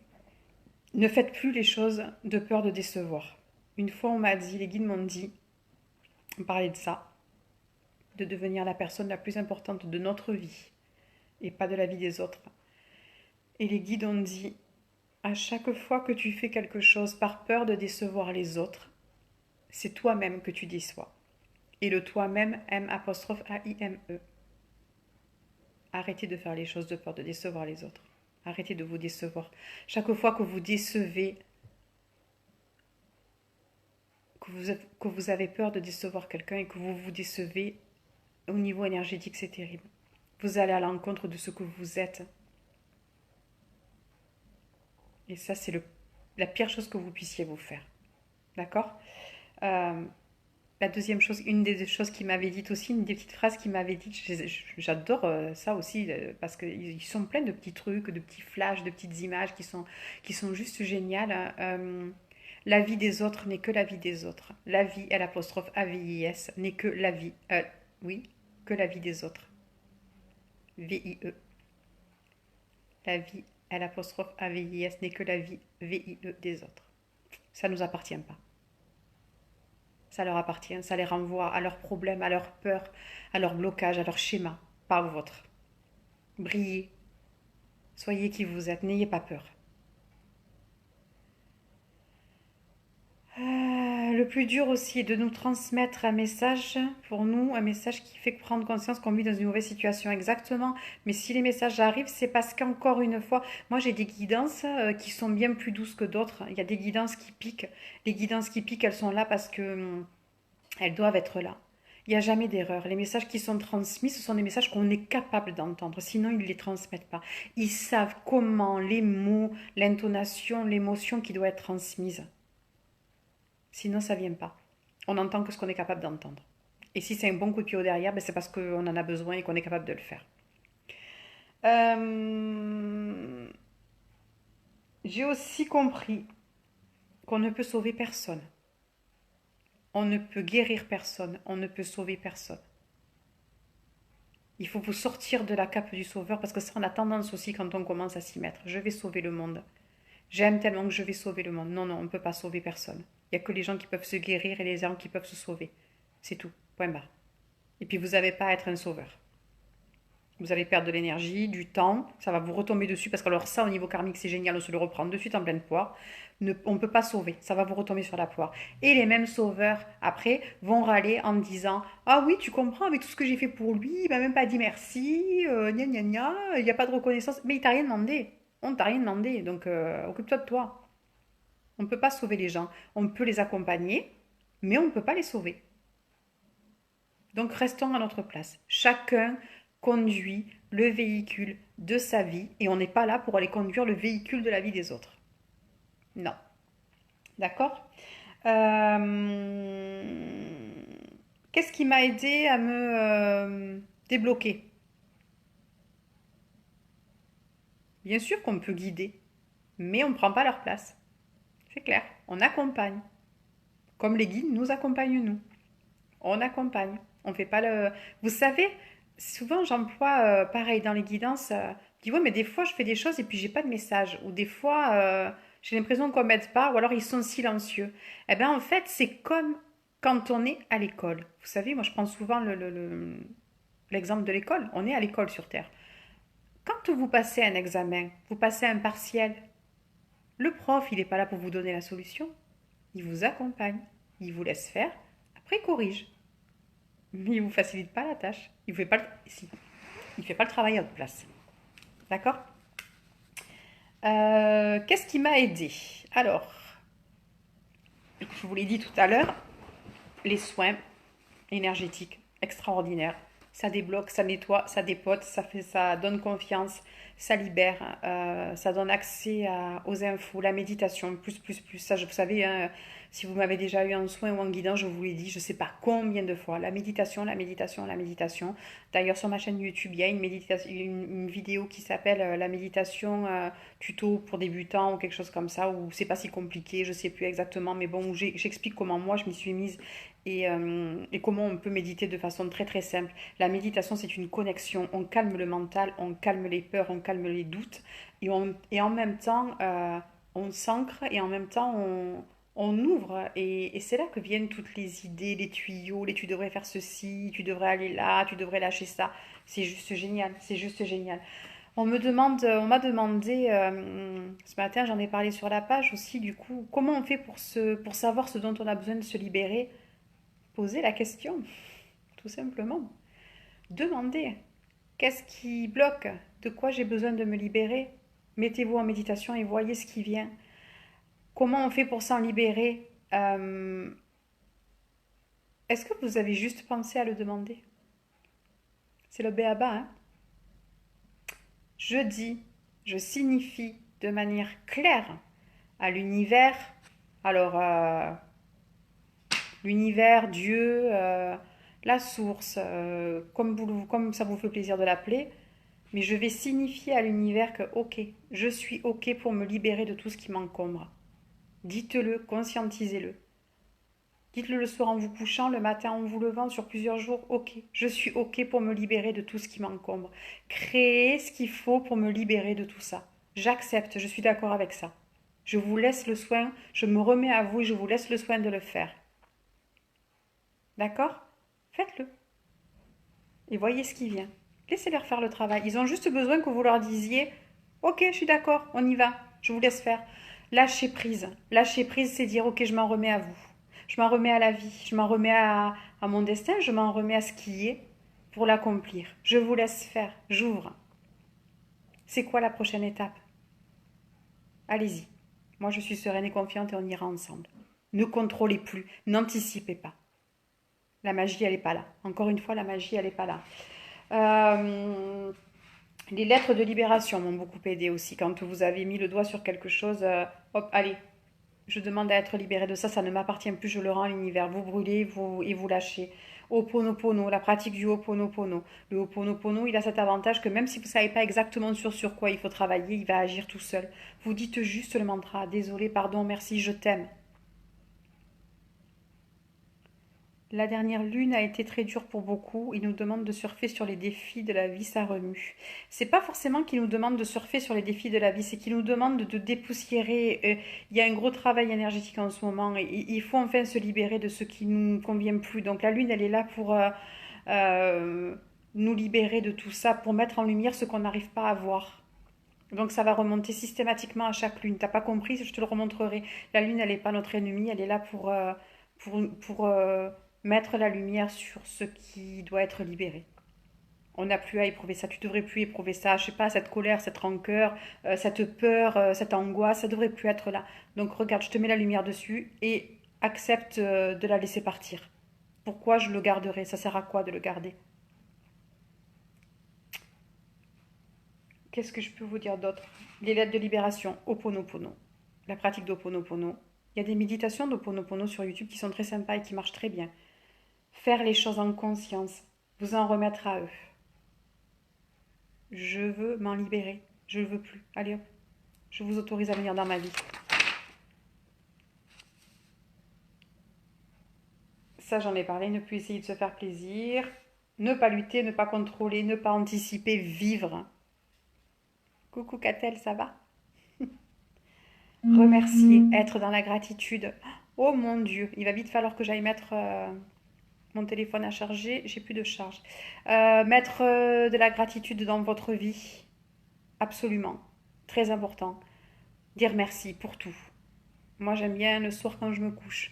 Speaker 1: Ne faites plus les choses de peur de décevoir. Une fois, on m'a dit, les guides m'ont dit, on parlait de ça, de devenir la personne la plus importante de notre vie et pas de la vie des autres. Et les guides ont dit, à chaque fois que tu fais quelque chose par peur de décevoir les autres, c'est toi-même que tu déçois. Et le toi-même, M''A''I''M''E. Arrêtez de faire les choses de peur de décevoir les autres. Arrêtez de vous décevoir. Chaque fois que vous décevez, que vous avez peur de décevoir quelqu'un et que vous vous décevez, au niveau énergétique, c'est terrible. Vous allez à l'encontre de ce que vous êtes. Et ça, c'est la pire chose que vous puissiez vous faire. D'accord? euh, La deuxième chose, une des choses qu'il m'avait dites aussi, une des petites phrases qu'il m'avait dites, j'adore ça aussi, parce qu'ils sont pleins de petits trucs, de petits flashs, de petites images qui sont juste géniales. Hein. La vie des autres n'est que la vie des autres. La vie, l'apostrophe A-V-I-S, n'est que la vie, oui, que la vie des autres. V-I-E. La vie, l'apostrophe A-V-I-S, n'est que la vie, V-I-E, des autres. Ça ne nous appartient pas. Ça leur appartient, ça les renvoie à leurs problèmes, à leurs peurs, à leurs blocages, à leurs schémas, pas au vôtre. Brillez, soyez qui vous êtes, n'ayez pas peur. plus dur aussi est de nous transmettre un message, pour nous, un message qui fait prendre conscience qu'on vit dans une mauvaise situation, exactement. Mais si les messages arrivent, c'est parce qu'encore une fois, moi j'ai des guidances qui sont bien plus douces que d'autres. Il y a des guidances qui piquent. Les guidances qui piquent, elles sont là parce que elles doivent être là. Il n'y a jamais d'erreur. Les messages qui sont transmis, ce sont des messages qu'on est capable d'entendre. Sinon, ils ne les transmettent pas. Ils savent comment les mots, l'intonation, l'émotion qui doit être transmise. Sinon, ça ne vient pas. On n'entend que ce qu'on est capable d'entendre. Et si c'est un bon coup de pied au derrière, ben c'est parce qu'on en a besoin et qu'on est capable de le faire. J'ai aussi compris qu'on ne peut sauver personne. On ne peut guérir personne. On ne peut sauver personne. Il faut vous sortir de la cape du sauveur parce que ça, on a tendance aussi quand on commence à s'y mettre. Je vais sauver le monde. J'aime tellement que je vais sauver le monde. Non, non, on ne peut pas sauver personne. Il n'y a que les gens qui peuvent se guérir et les gens qui peuvent se sauver. C'est tout. Point barre. Et puis vous n'avez pas à être un sauveur. Vous allez perdre de l'énergie, du temps, ça va vous retomber dessus parce que alors ça au niveau karmique c'est génial, on se le reprend de suite en pleine poire. On ne peut pas sauver, ça va vous retomber sur la poire. Et les mêmes sauveurs après vont râler en disant ah oui tu comprends avec tout ce que j'ai fait pour lui, il m'a même pas dit merci, gna gna gna, il n'y a pas de reconnaissance, mais il t'a rien demandé, on t'a rien demandé donc occupe-toi de toi. On ne peut pas sauver les gens, on peut les accompagner, mais on ne peut pas les sauver. Donc restons à notre place. Chacun conduit le véhicule de sa vie et on n'est pas là pour aller conduire le véhicule de la vie des autres. Non. D'accord. Qu'est-ce qui m'a aidé à me débloquer? Bien sûr qu'on peut guider, mais on ne prend pas leur place. C'est clair. On accompagne. Comme les guides nous accompagnent nous. On accompagne. On fait pas le. Vous savez, souvent j'emploie pareil dans les guidances. Je dis ouais, mais des fois je fais des choses et puis j'ai pas de message. Ou des fois j'ai l'impression qu'on m'aide pas, ou alors ils sont silencieux. Eh bien en fait, c'est comme quand on est à l'école. Vous savez, moi je prends souvent l'exemple de l'école. On est à l'école sur Terre. Quand vous passez un examen, vous passez un partiel, le prof, il n'est pas là pour vous donner la solution. Il vous accompagne, il vous laisse faire, après il corrige. Mais il ne vous facilite pas la tâche. Il ne fait pas fait pas le travail à votre place. D'accord. Qu'est-ce qui m'a aidé? Alors, je vous l'ai dit tout à l'heure, les soins énergétiques extraordinaires. Ça débloque, ça nettoie, ça dépote, ça donne confiance, ça libère, ça donne accès aux infos, la méditation, plus. Ça, vous savez, hein, si vous m'avez déjà eu en soin ou en guidant, je vous l'ai dit, je ne sais pas combien de fois. La méditation, la méditation, la méditation. D'ailleurs, sur ma chaîne YouTube, il y a une vidéo qui s'appelle la méditation tuto pour débutants ou quelque chose comme ça, où c'est pas si compliqué, je ne sais plus exactement, mais bon, j'explique comment moi je m'y suis mise et comment on peut méditer de façon très très simple. La méditation, c'est une connexion. On calme le mental, on calme les peurs, on calme les doutes. Et en même temps, on s'ancre et en même temps, on ouvre. Et c'est là que viennent toutes les idées, les tuyaux, les tu devrais faire ceci, tu devrais aller là, tu devrais lâcher ça. C'est juste génial, c'est juste génial. On m'a demandé, ce matin, j'en ai parlé sur la page aussi, du coup, comment on fait pour savoir ce dont on a besoin de se libérer? Poser la question, tout simplement. Demandez, qu'est-ce qui bloque? De quoi j'ai besoin de me libérer? Mettez-vous en méditation et voyez ce qui vient. Comment on fait pour s'en libérer? Est-ce que vous avez juste pensé à le demander? C'est le béaba, hein? Je dis, je signifie de manière claire à l'univers, alors l'univers, Dieu, la source, comme ça vous fait plaisir de l'appeler, mais je vais signifier à l'univers que ok, je suis ok pour me libérer de tout ce qui m'encombre. Dites-le, conscientisez-le. Dites-le le soir en vous couchant, le matin en vous levant, sur plusieurs jours. Ok, je suis ok pour me libérer de tout ce qui m'encombre. Créez ce qu'il faut pour me libérer de tout ça. J'accepte, je suis d'accord avec ça. Je vous laisse le soin, je me remets à vous et je vous laisse le soin de le faire. D'accord? Faites-le. Et voyez ce qui vient. Laissez-les faire le travail. Ils ont juste besoin que vous leur disiez ok, je suis d'accord, on y va, je vous laisse faire. Lâcher prise. Lâcher prise, c'est dire ok, je m'en remets à vous. Je m'en remets à la vie, je m'en remets à mon destin, je m'en remets à ce qui est pour l'accomplir. Je vous laisse faire, j'ouvre. C'est quoi la prochaine étape? Allez-y. Moi, je suis sereine et confiante et on ira ensemble. Ne contrôlez plus, n'anticipez pas. La magie, elle n'est pas là. Encore une fois, la magie, elle n'est pas là. Euh, les lettres de libération m'ont beaucoup aidé aussi. Quand vous avez mis le doigt sur quelque chose, hop, allez, je demande à être libérée de ça, ça ne m'appartient plus, je le rends à l'univers. Vous brûlez et vous lâchez. Ho'oponopono, la pratique du Ho'oponopono. Le Ho'oponopono, il a cet avantage que même si vous ne savez pas exactement sur quoi il faut travailler, il va agir tout seul. Vous dites juste le mantra, désolé, pardon, merci, je t'aime. La dernière lune a été très dure pour beaucoup. Il nous demande de surfer sur les défis de la vie, ça remue. C'est pas forcément qu'il nous demande de surfer sur les défis de la vie, c'est qu'il nous demande de dépoussiérer. Il y a un gros travail énergétique en ce moment. Et il faut enfin se libérer de ce qui ne nous convient plus. Donc la lune, elle est là pour euh, nous libérer de tout ça, pour mettre en lumière ce qu'on n'arrive pas à voir. Donc ça va remonter systématiquement à chaque lune. T'as pas compris, je te le remontrerai. La lune, elle n'est pas notre ennemie, elle est là pour mettre la lumière sur ce qui doit être libéré. On n'a plus à éprouver ça, tu devrais plus éprouver ça, je sais pas, cette colère, cette rancœur, cette peur, cette angoisse, ça devrait plus être là. Donc regarde, je te mets la lumière dessus et accepte de la laisser partir. Pourquoi je le garderai? Ça sert à quoi de le garder? Qu'est-ce que je peux vous dire d'autre? Les lettres de libération, Oponopono, la pratique d'Oponopono. Il y a des méditations d'Oponopono sur YouTube qui sont très sympas et qui marchent très bien. Faire les choses en conscience, vous en remettre à eux. Je veux m'en libérer, je ne veux plus. Allez hop, je vous autorise à venir dans ma vie. Ça, j'en ai parlé, ne plus essayer de se faire plaisir, ne pas lutter, ne pas contrôler, ne pas anticiper, vivre. Coucou Catel, ça va? Remercier, être dans la gratitude. Oh mon Dieu, il va vite falloir que j'aille mettre mon téléphone à charger, j'ai plus de charge. Mettre de la gratitude dans votre vie, absolument, très important. Dire merci pour tout. Moi j'aime bien le soir quand je me couche.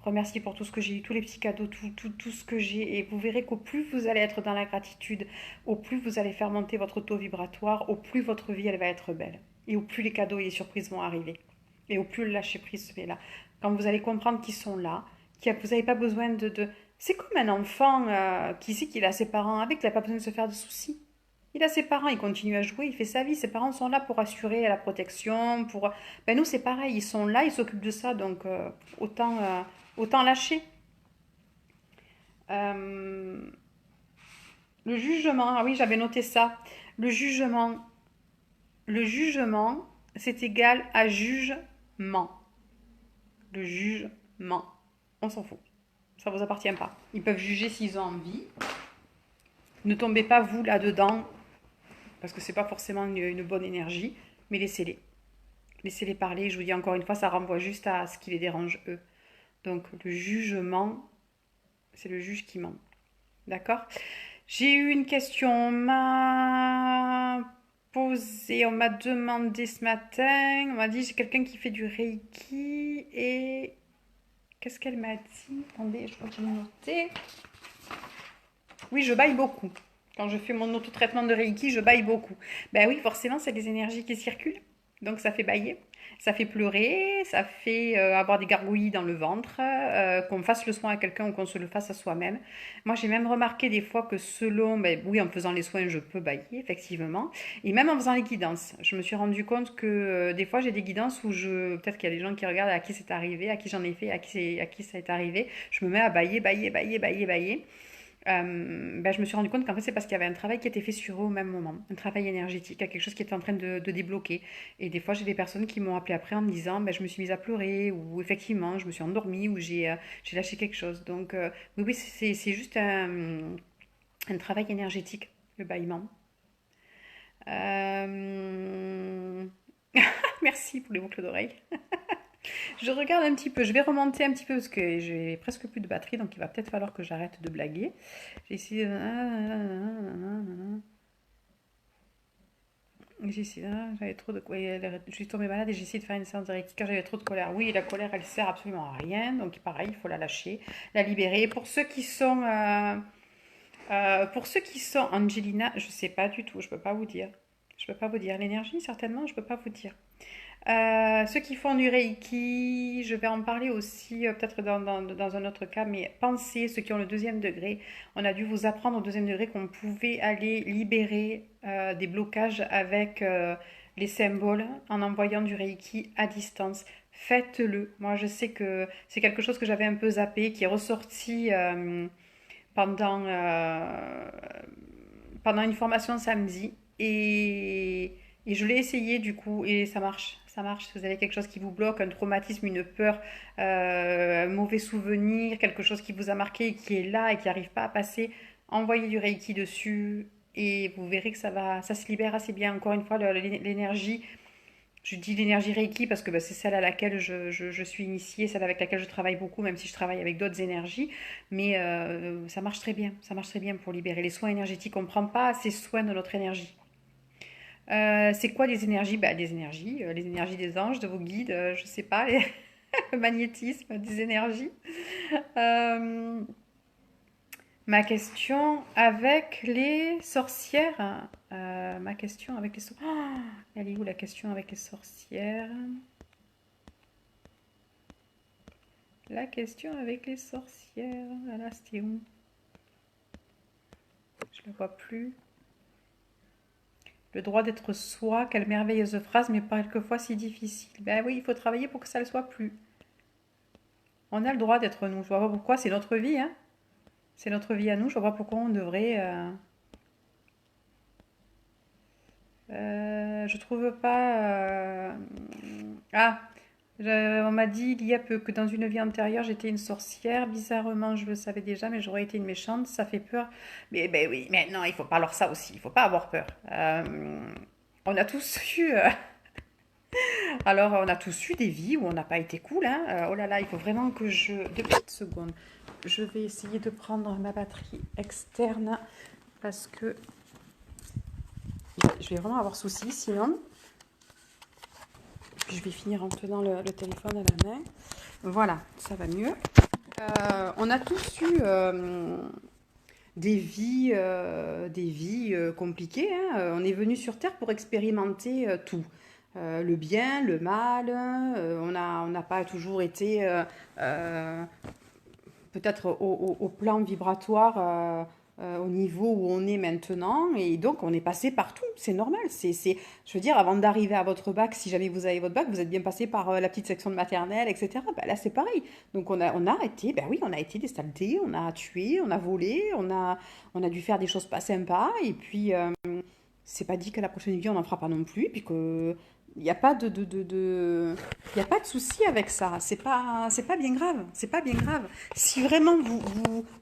Speaker 1: Remercier pour tout ce que j'ai eu, tous les petits cadeaux, tout ce que j'ai. Et vous verrez qu'au plus vous allez être dans la gratitude, au plus vous allez faire monter votre taux vibratoire, au plus votre vie elle va être belle. Et au plus les cadeaux et les surprises vont arriver. Et au plus le lâcher prise se fait là. Quand vous allez comprendre qu'ils sont là, que vous n'avez pas besoin de... C'est comme un enfant qui sait qu'il a ses parents avec, il n'a pas besoin de se faire de soucis. Il a ses parents, il continue à jouer, il fait sa vie. Ses parents sont là pour assurer la protection, pour... Ben nous, c'est pareil, ils sont là, ils s'occupent de ça, donc autant lâcher. Euh, le jugement, ah oui, j'avais noté ça. Le jugement, le jugement, c'est égal à jugement. Le jugement, on s'en fout. Ça vous appartient pas. Ils peuvent juger s'ils ont envie. Ne tombez pas vous là-dedans parce que c'est pas forcément une bonne énergie, mais laissez-les. Laissez-les parler. Je vous dis encore une fois, ça renvoie juste à ce qui les dérange eux. Donc le jugement, c'est le juge qui ment. D'accord? J'ai eu une question. On m'a posé, on m'a demandé ce matin. On m'a dit j'ai quelqu'un qui fait du Reiki et qu'est-ce qu'elle m'a dit? Attendez, je crois que je l'ai noté. Oui, je baille beaucoup. Quand je fais mon autotraitement de Reiki, je baille beaucoup. Ben oui, forcément, c'est des énergies qui circulent. Donc ça fait bailler, ça fait pleurer, ça fait avoir des gargouillis dans le ventre, qu'on fasse le soin à quelqu'un ou qu'on se le fasse à soi-même. Moi, j'ai même remarqué des fois que selon, ben oui, en faisant les soins, je peux bailler, effectivement. Et même en faisant les guidances, je me suis rendu compte que des fois, j'ai des guidances où peut-être qu'il y a des gens qui regardent à qui c'est arrivé, à qui j'en ai fait, à qui ça est arrivé. Je me mets à bailler, bailler, bailler, bailler, bailler. Ben, je me suis rendu compte qu'en fait c'est parce qu'il y avait un travail qui était fait sur eux au même moment, un travail énergétique, quelque chose qui était en train de débloquer. Et des fois j'ai des personnes qui m'ont appelé après en me disant ben, je me suis mise à pleurer ou effectivement je me suis endormie ou j'ai lâché quelque chose. Donc oui, oui c'est juste un travail énergétique, le bâillement. Euh... Merci pour les boucles d'oreilles. Je regarde un petit peu, je vais remonter un petit peu parce que j'ai presque plus de batterie, donc il va peut-être falloir que j'arrête de blaguer. J'ai essayé de... J'avais trop de... Oui, je suis tombée malade et j'ai essayé de faire une séance de Reiki quand j'avais trop de colère. Oui, la colère, elle sert absolument à rien. Donc, pareil, il faut la lâcher, la libérer. Pour ceux qui sont Angelina, je sais pas du tout, je peux pas vous dire. Je peux pas vous dire. L'énergie, certainement, je peux pas vous dire. Ceux qui font du Reiki, je vais en parler aussi peut-être dans un autre cas, mais pensez, ceux qui ont le deuxième degré, on a dû vous apprendre au deuxième degré qu'on pouvait aller libérer des blocages avec les symboles en envoyant du Reiki à distance. Faites-le. Moi, je sais que c'est quelque chose que j'avais un peu zappé, qui est ressorti pendant, pendant une formation samedi. Et je l'ai essayé du coup et ça marche. Ça marche. Si vous avez quelque chose qui vous bloque, un traumatisme, une peur, un mauvais souvenir, quelque chose qui vous a marqué et qui est là et qui n'arrive pas à passer, envoyez du Reiki dessus et vous verrez que ça se libère assez bien. Encore une fois, l'énergie, je dis l'énergie Reiki parce que bah, c'est celle à laquelle je suis initiée, celle avec laquelle je travaille beaucoup, même si je travaille avec d'autres énergies. Mais ça marche très bien. Ça marche très bien pour libérer les soins énergétiques. On ne prend pas assez soin de notre énergie. C'est quoi les énergies? Bah, les énergies des anges, de vos guides, je sais pas, le magnétisme des énergies. Euh, Ma question avec les sorcières. Ma question avec les sorcières. Oh, elle est où la question avec les sorcières? La question avec les sorcières. Ah là, c'était où? Je la vois plus. Le droit d'être soi, quelle merveilleuse phrase, mais quelquefois si difficile. Ben oui, il faut travailler pour que ça ne le soit plus. On a le droit d'être nous. Je vois pas pourquoi, c'est notre vie, hein. C'est notre vie à nous. Je vois pas pourquoi on devrait. Je trouve pas. Ah, on m'a dit il y a peu que dans une vie antérieure j'étais une sorcière. Bizarrement, je le savais déjà, mais j'aurais été une méchante. Ça fait peur. Mais ben oui, mais non, il faut pas alors ça aussi. Il faut pas avoir peur. On a tous eu. Alors, on a tous eu des vies où on n'a pas été cool, hein. Oh là là, il faut vraiment que je. Deux petites secondes. Je vais essayer de prendre ma batterie externe parce que je vais vraiment avoir souci sinon. Je vais finir en tenant le téléphone à la main. Voilà, ça va mieux. On a tous eu des vies compliquées, hein. On est venu sur Terre pour expérimenter tout. Le bien, le mal. On n'a pas toujours été peut-être au plan vibratoire, au niveau où on est maintenant. Et donc, on est passé partout. C'est normal. Je veux dire, avant d'arriver à votre bac, si jamais vous avez votre bac, vous êtes bien passé par la petite section de maternelle, etc. Bah, là, c'est pareil. Donc, on a été, ben oui, on a été des saletés, on a tué, on a volé, on a dû faire des choses pas sympas. Et puis, c'est pas dit qu'à la prochaine vie, on n'en fera pas non plus. Et puis que il n'y a pas il y a pas de souci avec ça. C'est pas bien grave. C'est pas bien grave. Si vraiment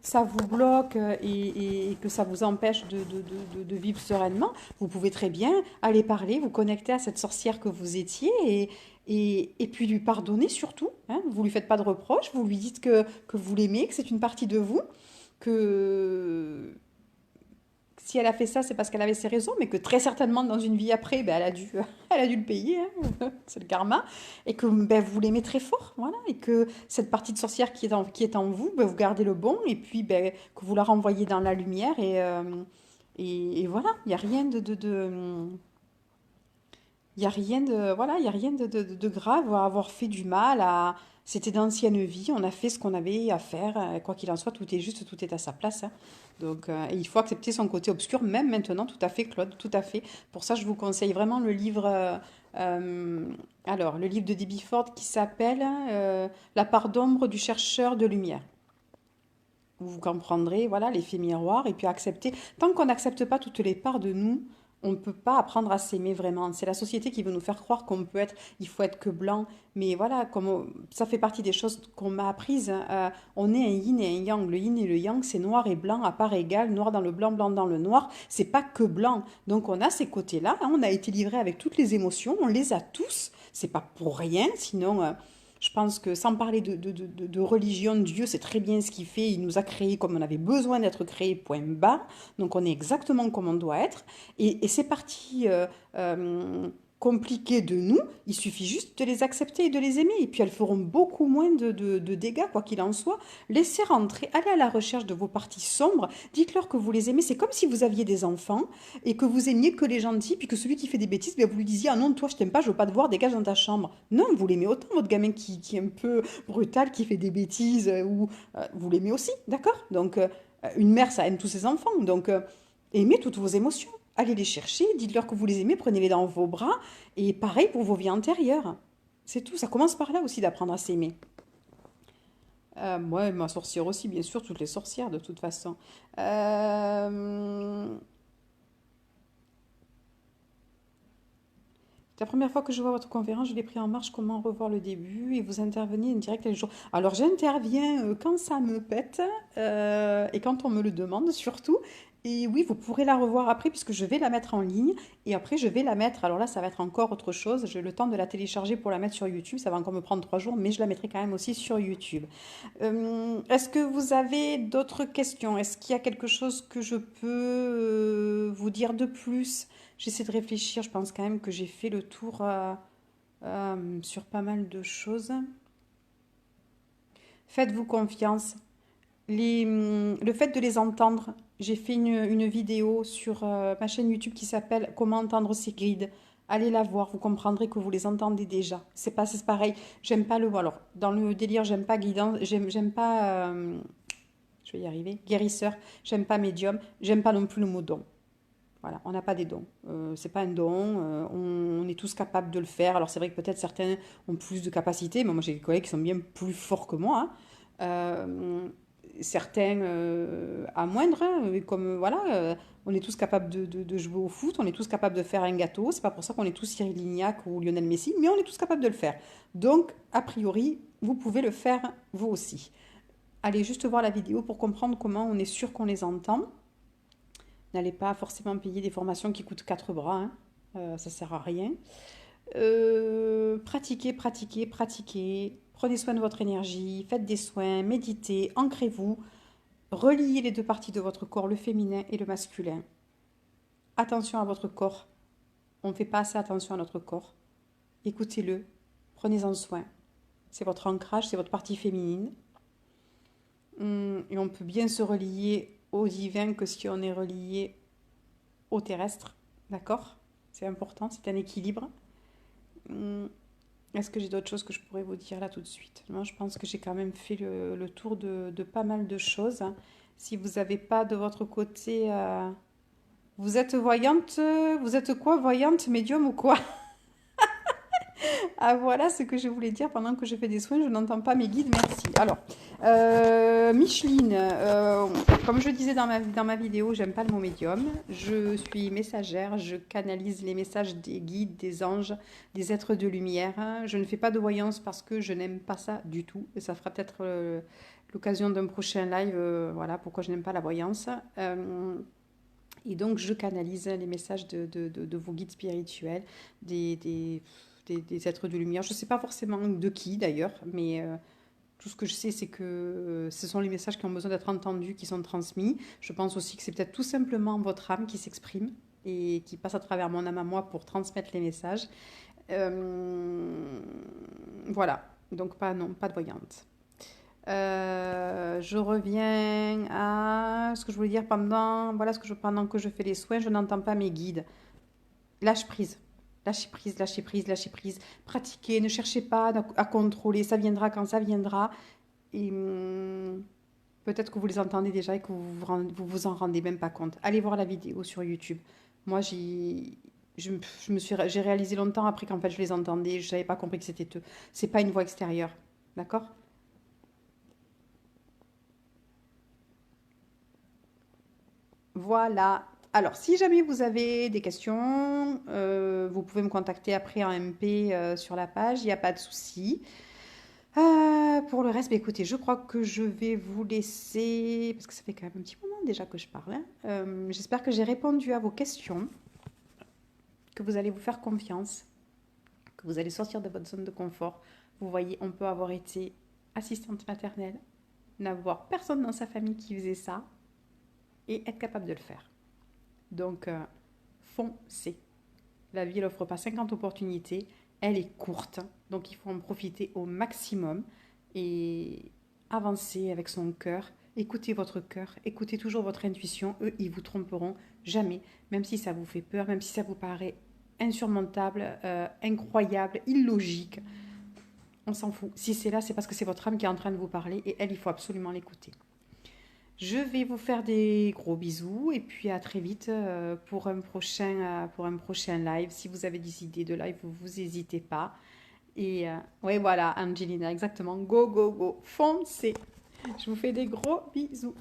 Speaker 1: ça vous bloque et que ça vous empêche de vivre sereinement, vous pouvez très bien aller parler, vous connecter à cette sorcière que vous étiez et puis lui pardonner surtout. Hein. Vous lui faites pas de reproches, vous lui dites que vous l'aimez, que c'est une partie de vous, que si elle a fait ça, c'est parce qu'elle avait ses raisons, mais que très certainement dans une vie après, ben, elle a dû le payer, hein, c'est le karma, et que ben, vous l'aimez très fort, voilà, et que cette partie de sorcière qui est en vous, ben, vous gardez le bon, et puis ben, que vous la renvoyez dans la lumière, et voilà, il n'y a rien il y a rien de, voilà, il y a rien de grave à avoir fait du mal, c'était d'anciennes vies, on a fait ce qu'on avait à faire, quoi qu'il en soit, tout est juste, tout est à sa place, hein. Donc, il faut accepter son côté obscur, même maintenant, tout à fait, Claude, tout à fait. Pour ça, je vous conseille vraiment le livre, euh, alors, le livre de Debbie Ford qui s'appelle La part d'ombre du chercheur de lumière. Vous comprendrez, voilà, l'effet miroir, et puis accepter. Tant qu'on n'accepte pas toutes les parts de nous, on ne peut pas apprendre à s'aimer vraiment. C'est la société qui veut nous faire croire qu'on peut être, il faut être que blanc. Mais voilà, ça fait partie des choses qu'on m'a apprises, hein. On est un yin et un yang. Le yin et le yang, c'est noir et blanc à part égale, noir dans le blanc, blanc dans le noir. C'est pas que blanc. Donc on a ces côtés-là, hein. On a été livré avec toutes les émotions, on les a tous. C'est pas pour rien, sinon. Je pense que sans parler de religion, Dieu, c'est très bien ce qu'il fait. Il nous a créés comme on avait besoin d'être créés, point bas. Donc on est exactement comme on doit être. Et ces parties compliquées de nous, il suffit juste de les accepter et de les aimer. Et puis elles feront beaucoup moins de dégâts, quoi qu'il en soit. Laissez rentrer, allez à la recherche de vos parties sombres. Dites-leur que vous les aimez. C'est comme si vous aviez des enfants et que vous aimiez que les gentils, puis que celui qui fait des bêtises, ben, vous lui disiez: ah non, toi je t'aime pas, je veux pas te voir, dégage dans ta chambre. Non, vous l'aimez autant, votre gamin qui est un peu brutal, qui fait des bêtises, ou vous l'aimez aussi, d'accord? Donc une mère, ça aime tous ses enfants, donc aimez toutes vos émotions. Allez les chercher, dites-leur que vous les aimez, prenez-les dans vos bras, et pareil pour vos vies antérieures. C'est tout, ça commence par là aussi d'apprendre à s'aimer. Moi, ma sorcière aussi, bien sûr, toutes les sorcières de toute façon. Euh, La première fois que je vois votre conférence, je l'ai pris en marche. Comment revoir le début? Et vous intervenez en direct les jours. Alors, j'interviens quand ça me pète et quand on me le demande surtout. Et oui, vous pourrez la revoir après puisque je vais la mettre en ligne. Et après, je vais la mettre. Alors là, ça va être encore autre chose. J'ai le temps de la télécharger pour la mettre sur YouTube. Ça va encore me prendre 3 jours, mais je la mettrai quand même aussi sur YouTube. Est-ce que vous avez d'autres questions? Est-ce qu'il y a quelque chose que je peux vous dire de plus? J'essaie de réfléchir, je pense quand même que j'ai fait le tour sur pas mal de choses. Faites-vous confiance. Le fait de les entendre, j'ai fait une vidéo sur ma chaîne YouTube qui s'appelle Comment entendre ses guides. Allez la voir, vous comprendrez que vous les entendez déjà. C'est pareil. J'aime pas le. Alors, dans le délire, j'aime pas guidance, j'aime pas. Je vais y arriver. Guérisseur, j'aime pas médium, j'aime pas non plus le mot don. Voilà, on n'a pas des dons. C'est pas un don. On est tous capables de le faire. Alors c'est vrai que peut-être certains ont plus de capacités, mais moi j'ai des collègues qui sont bien plus forts que moi, hein. Euh, Certains à moindre, hein, comme voilà, on est tous capables de jouer au foot, on est tous capables de faire un gâteau. C'est pas pour ça qu'on est tous Cyril Lignac ou Lionel Messi, mais on est tous capables de le faire. Donc a priori, vous pouvez le faire vous aussi. Allez juste voir la vidéo pour comprendre comment on est sûr qu'on les entend. N'allez pas forcément payer des formations qui coûtent 4 bras, hein. Ça sert à rien. Pratiquez, pratiquez, pratiquez. Prenez soin de votre énergie, faites des soins, méditez, ancrez-vous. Reliez les deux parties de votre corps, le féminin et le masculin. Attention à votre corps. On ne fait pas assez attention à notre corps. Écoutez-le, prenez-en soin. C'est votre ancrage, c'est votre partie féminine. Et on peut bien se relier au divin que si on est relié au terrestre. D'accord? C'est important, c'est un équilibre. Est-ce que j'ai d'autres choses que je pourrais vous dire là tout de suite? Moi, je pense que j'ai quand même fait le tour de pas mal de choses. Si vous n'avez pas de votre côté... Vous êtes voyante? Vous êtes quoi? Voyante, médium ou quoi? Ah, voilà ce que je voulais dire pendant que je fais des soins. Je n'entends pas mes guides, merci. Alors, Micheline, comme je disais dans ma vidéo, j'aime pas le mot médium. Je suis messagère, je canalise les messages des guides, des anges, des êtres de lumière. Je ne fais pas de voyance parce que je n'aime pas ça du tout. Et ça fera peut-être l'occasion d'un prochain live. Voilà pourquoi je n'aime pas la voyance. Et donc, je canalise les messages de vos guides spirituels, des êtres de lumière. Je ne sais pas forcément de qui d'ailleurs, mais tout ce que je sais, c'est que ce sont les messages qui ont besoin d'être entendus, qui sont transmis. Je pense aussi que c'est peut-être tout simplement votre âme qui s'exprime et qui passe à travers mon âme à moi pour transmettre les messages. Voilà, donc non, pas de voyante. Je reviens à ce que je voulais dire pendant que je fais les soins, je n'entends pas mes guides. Lâche prise. Lâchez prise, lâchez prise, lâchez prise. Pratiquez, ne cherchez pas à contrôler. Ça viendra quand ça viendra. Et peut-être que vous les entendez déjà et que vous en rendez même pas compte. Allez voir la vidéo sur YouTube. Moi, j'ai réalisé longtemps après qu'en fait je les entendais. Je n'avais pas compris que c'était eux. C'est pas une voix extérieure. D'accord? Voilà. Alors, si jamais vous avez des questions, vous pouvez me contacter après en MP sur la page, il n'y a pas de souci. Pour le reste, bah, écoutez, je crois que je vais vous laisser, parce que ça fait quand même un petit moment déjà que je parle, hein. J'espère que j'ai répondu à vos questions, que vous allez vous faire confiance, que vous allez sortir de votre zone de confort, Vous voyez, on peut avoir été assistante maternelle, n'avoir personne dans sa famille qui faisait ça et être capable de le faire. Donc, foncez. La vie n'offre pas 50 opportunités, elle est courte, donc il faut en profiter au maximum et avancer avec son cœur. Écoutez votre cœur, écoutez toujours votre intuition, eux, ils vous tromperont jamais, même si ça vous fait peur, même si ça vous paraît insurmontable, incroyable, illogique. On s'en fout. Si c'est là, c'est parce que c'est votre âme qui est en train de vous parler et elle, il faut absolument l'écouter. Je vais vous faire des gros bisous et puis à très vite pour un prochain live. Si vous avez des idées de live, vous n'hésitez pas. Et ouais, voilà, Angelina, exactement. Go, go, go. Foncez. Je vous fais des gros bisous.